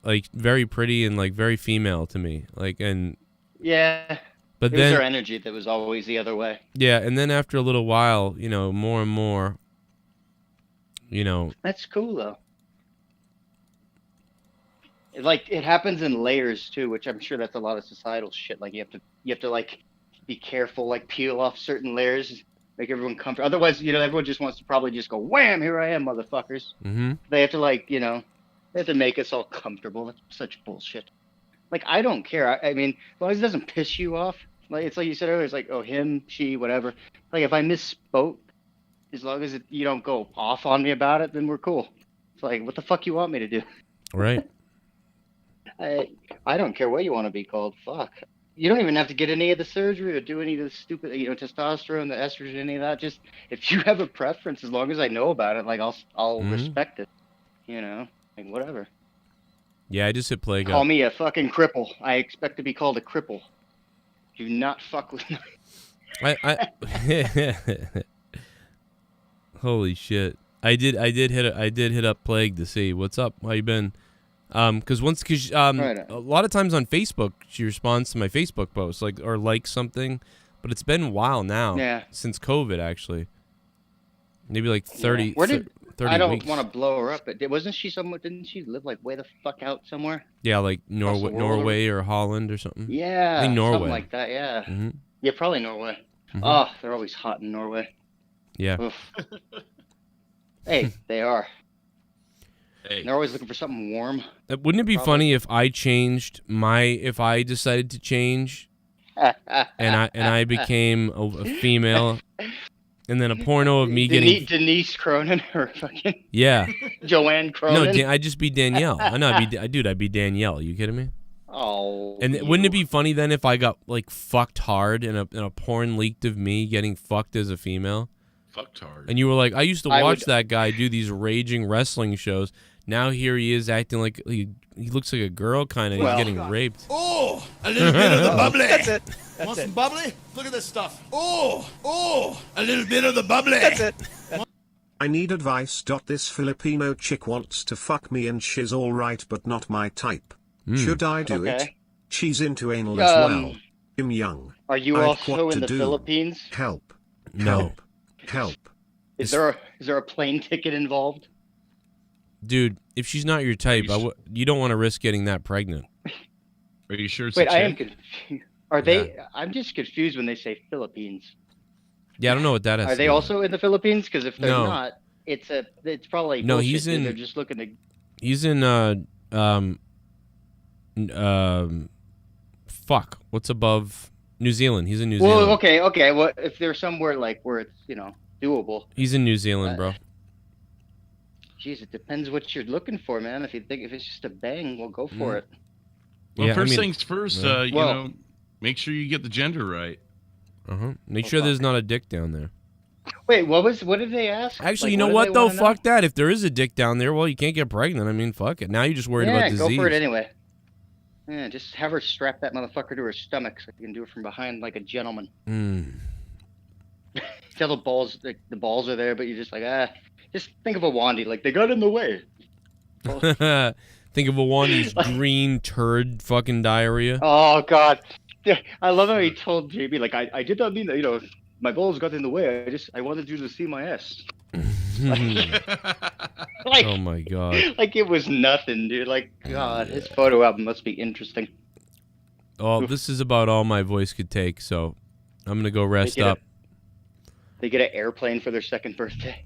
Speaker 1: like very pretty and like very female to me. Like and
Speaker 2: yeah.
Speaker 1: But
Speaker 2: it
Speaker 1: then
Speaker 2: was her energy that was always the other way.
Speaker 1: Yeah, and then after a little while, more and more, you know.
Speaker 2: That's cool though. It happens in layers too, which I'm sure that's a lot of societal shit. Like you have to like be careful, like peel off certain layers, make everyone comfortable. Otherwise, everyone just wants to probably just go wham, here I am, motherfuckers.
Speaker 1: Mm-hmm.
Speaker 2: They have to they have to make us all comfortable. That's such bullshit. Like I don't care. I mean, as long as it doesn't piss you off. Like it's like you said earlier. It's like, oh, him, she, whatever. Like if I misspoke, as long as you don't go off on me about it, then we're cool. It's like, what the fuck you want me to do?
Speaker 1: Right.
Speaker 2: I don't care what you want to be called. Fuck. You don't even have to get any of the surgery or do any of the stupid, testosterone, the estrogen, any of that. Just if you have a preference, as long as I know about it, like I'll respect it. Like whatever.
Speaker 1: Yeah, I just hit play.
Speaker 2: Call me a fucking cripple. I expect to be called a cripple. Do not fuck with me.
Speaker 1: Holy shit! I did hit up Plague to see what's up. How you been? Because a lot of times on Facebook she responds to my Facebook posts or likes something, but it's been a while now.
Speaker 2: Yeah.
Speaker 1: Since COVID actually. Maybe like 30.
Speaker 2: Yeah. Where did
Speaker 1: 30
Speaker 2: I don't
Speaker 1: weeks.
Speaker 2: want to blow her up, but wasn't she somewhere? Didn't she live like way the fuck out somewhere?
Speaker 1: Yeah, like
Speaker 2: Across the world
Speaker 1: Norway or Holland or something.
Speaker 2: Yeah,
Speaker 1: I think Norway.
Speaker 2: something like that. Yeah,
Speaker 1: Mm-hmm.
Speaker 2: Yeah, probably Norway.
Speaker 1: Mhm.
Speaker 2: Oh, they're always hot in Norway.
Speaker 1: Yeah.
Speaker 2: Oof. Hey, they are.
Speaker 3: Hey.
Speaker 2: They're always looking for something warm.
Speaker 1: Wouldn't it be funny if I decided to change and I became a female, and then a porno of me getting
Speaker 2: Denise Cronin or fucking
Speaker 1: Joanne
Speaker 2: Cronin?
Speaker 1: No, I'd just be Danielle. I'd be Danielle. You kidding me?
Speaker 2: Oh.
Speaker 1: And wouldn't it be funny then if I got like fucked hard and a porn leaked of me getting fucked as a female?
Speaker 3: Fucked hard.
Speaker 1: And you were like, I used to watch that guy do these raging wrestling shows. Now here he is acting like he looks like a girl kind of. He's getting raped.
Speaker 5: Oh, a little bit of the bubbly.
Speaker 2: That's it.
Speaker 5: Want some bubbly? Look at this stuff. Oh, a little bit of the bubbly.
Speaker 2: That's it.
Speaker 4: I need advice. This Filipino chick wants to fuck me and she's alright but not my type. Should I do it? She's into anal as well. I'm young.
Speaker 2: Are you also in the Philippines?
Speaker 4: Help.
Speaker 1: No.
Speaker 4: Help.
Speaker 2: Is there a plane ticket involved?
Speaker 1: Dude, if she's not your type, you don't want to risk getting that pregnant.
Speaker 3: Are you sure it's
Speaker 2: Wait,
Speaker 3: a
Speaker 2: I am
Speaker 3: chick?
Speaker 2: confused. Are they? I'm just confused when they say Philippines.
Speaker 1: Yeah, I don't know what that is.
Speaker 2: Are they also in the Philippines? Because if they're not, it's probably
Speaker 1: no.
Speaker 2: bullshit,
Speaker 1: He's in.
Speaker 2: they're just looking to.
Speaker 1: He's in. Fuck. What's above New Zealand? He's in New Zealand.
Speaker 2: Well, okay. Well, if there's somewhere like where it's doable.
Speaker 1: He's in New Zealand, bro.
Speaker 2: Jeez, it depends what you're looking for, man. If it's just a bang, we'll go for it.
Speaker 3: Well, things first. Make sure you get the gender right.
Speaker 1: Make sure there's not a dick down there.
Speaker 2: Wait, what did they ask?
Speaker 1: Actually, you know what though? Fuck that. If there is a dick down there, well, you can't get pregnant. I mean, fuck it. Now you're just worried about disease.
Speaker 2: Yeah, go for it anyway. Yeah, just have her strap that motherfucker to her stomach so you can do it from behind like a gentleman. Tell the balls are there, but you're just like just think of a Wandy, like they got in the way.
Speaker 1: Think of a Wandy's green turd fucking diarrhea.
Speaker 2: Oh God, I love how he told JB like I did not mean that my balls got in the way. I wanted you to see my ass. Like,
Speaker 1: oh my God.
Speaker 2: Like it was nothing, dude. Like God, his photo album must be interesting.
Speaker 1: Oh, this is about all my voice could take, so I'm gonna go rest up.
Speaker 2: They get an airplane for their second birthday.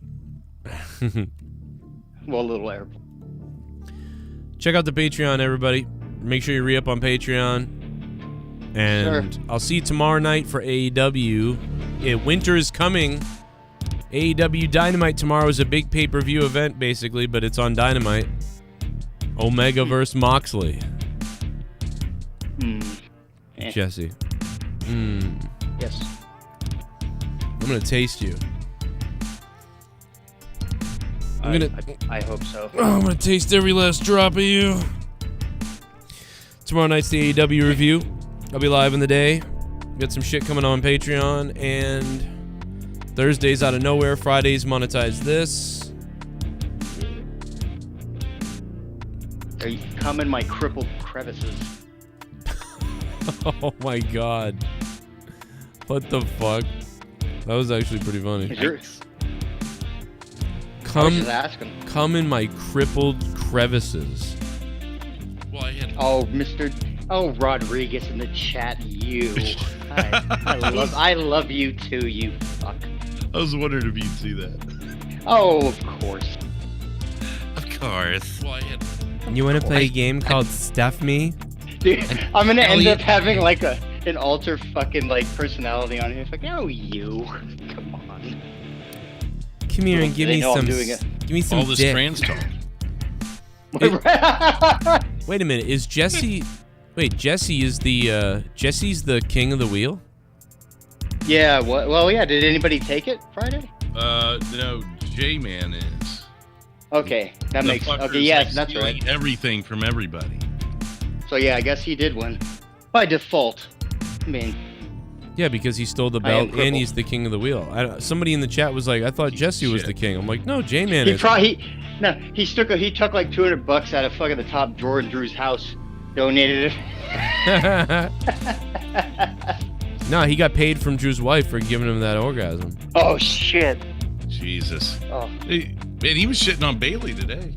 Speaker 2: Well, a little airplane.
Speaker 1: Check out the Patreon, everybody. Make sure you re-up on Patreon. And I'll see you tomorrow night for AEW. Winter is coming. AEW Dynamite tomorrow is a big pay-per-view event, basically, but it's on Dynamite. Omega versus Moxley. Jesse.
Speaker 2: Yes.
Speaker 1: I'm gonna taste you.
Speaker 2: I hope so.
Speaker 1: Oh, I'm gonna taste every last drop of you. Tomorrow night's the AEW review. I'll be live in the day. Got some shit coming on Patreon, and Thursdays out of nowhere. Fridays monetize this.
Speaker 2: Are you come in my crippled crevices?
Speaker 1: Oh my God. What the fuck? That was actually pretty funny.
Speaker 2: was just asking.
Speaker 1: Come in my crippled crevices.
Speaker 3: Well, I had.
Speaker 2: Oh, Rodriguez in the chat, you. I love you too, you fuck.
Speaker 3: I was wondering if you'd see that.
Speaker 2: Oh, of course.
Speaker 3: Of course. Well, I had.
Speaker 1: You want to play a game called Stuff Me?
Speaker 2: Dude, I'm gonna end
Speaker 3: Elliot-
Speaker 2: up having like an alter fucking like personality on here. It's like, oh, you. Come on.
Speaker 1: Come here and give
Speaker 2: They
Speaker 1: me
Speaker 2: know I'm
Speaker 1: some.
Speaker 2: doing it.
Speaker 1: Give me some
Speaker 3: All this
Speaker 1: dick.
Speaker 3: trans talk.
Speaker 1: Wait a minute. Is Jesse? Wait, Jesse is the Jesse's the king of the wheel?
Speaker 2: Yeah. Well, yeah. Did anybody take it Friday?
Speaker 3: No, Jman is.
Speaker 2: Okay, that
Speaker 3: The
Speaker 2: makes.
Speaker 3: fucker's,
Speaker 2: Okay, yes,
Speaker 3: like,
Speaker 2: that's
Speaker 3: stealing
Speaker 2: right.
Speaker 3: Everything from everybody.
Speaker 2: So yeah, I guess he did win by default. I mean,
Speaker 1: Yeah, because he stole the
Speaker 2: I am
Speaker 1: belt and
Speaker 2: crippled.
Speaker 1: he's the king of the wheel. Somebody in the chat was like, I thought Jesse was
Speaker 3: Shit.
Speaker 1: the king. I'm like, no, J-Man
Speaker 2: he
Speaker 1: is.
Speaker 2: he took like $200 out of fucking the top drawer in Drew's house, donated it.
Speaker 1: No, he got paid from Drew's wife for giving him that orgasm.
Speaker 2: Oh shit.
Speaker 3: Jesus.
Speaker 2: Oh.
Speaker 3: Hey, man, he was shitting on Bailey today.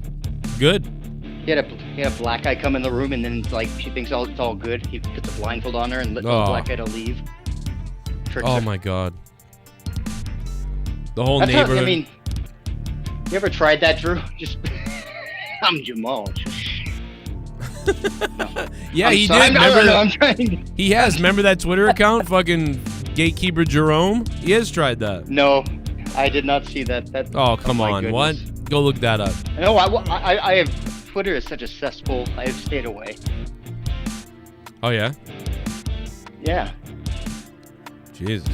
Speaker 1: Good.
Speaker 2: He had a black guy come in the room and then like she thinks it's all good. He puts a blindfold on her and lets the
Speaker 1: Oh.
Speaker 2: black guy to leave. Tricks
Speaker 1: Oh
Speaker 2: her.
Speaker 1: my god. The whole
Speaker 2: That's how,
Speaker 1: neighborhood.
Speaker 2: I mean, you ever tried that, Drew? Just I'm Jamal.
Speaker 1: yeah,
Speaker 2: I'm
Speaker 1: he
Speaker 2: sorry,
Speaker 1: did.
Speaker 2: I'm,
Speaker 1: Remember
Speaker 2: I'm trying.
Speaker 1: He has. Remember that Twitter account? Fucking Gatekeeper Jerome? He has tried that.
Speaker 2: No, I did not see that.
Speaker 1: Oh, come
Speaker 2: my
Speaker 1: on.
Speaker 2: goodness.
Speaker 1: What? Go look that up.
Speaker 2: No, I have Twitter is such a cesspool. I have stayed away.
Speaker 1: Oh, yeah?
Speaker 2: Yeah.
Speaker 1: Jesus.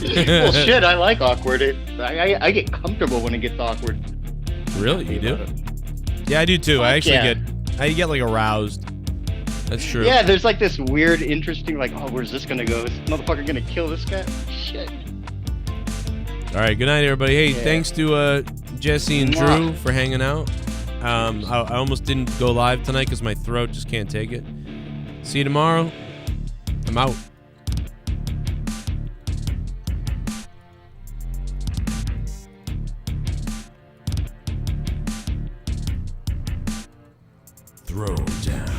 Speaker 2: Well, shit, I like awkward. I get comfortable when it gets awkward.
Speaker 1: Really? You do? Yeah, I do too. I
Speaker 2: Fuck
Speaker 1: actually
Speaker 2: yeah.
Speaker 1: I get like aroused. That's true.
Speaker 2: Yeah, there's like this weird, interesting, like, oh, where's this gonna go? Is this motherfucker gonna kill this guy? Shit.
Speaker 1: All right. Good night, everybody. Hey,
Speaker 2: Yeah.
Speaker 1: thanks to Jesse and
Speaker 2: Mwah.
Speaker 1: Drew for hanging out. I almost didn't go live tonight because my throat just can't take it. See you tomorrow. I'm out. Throw down.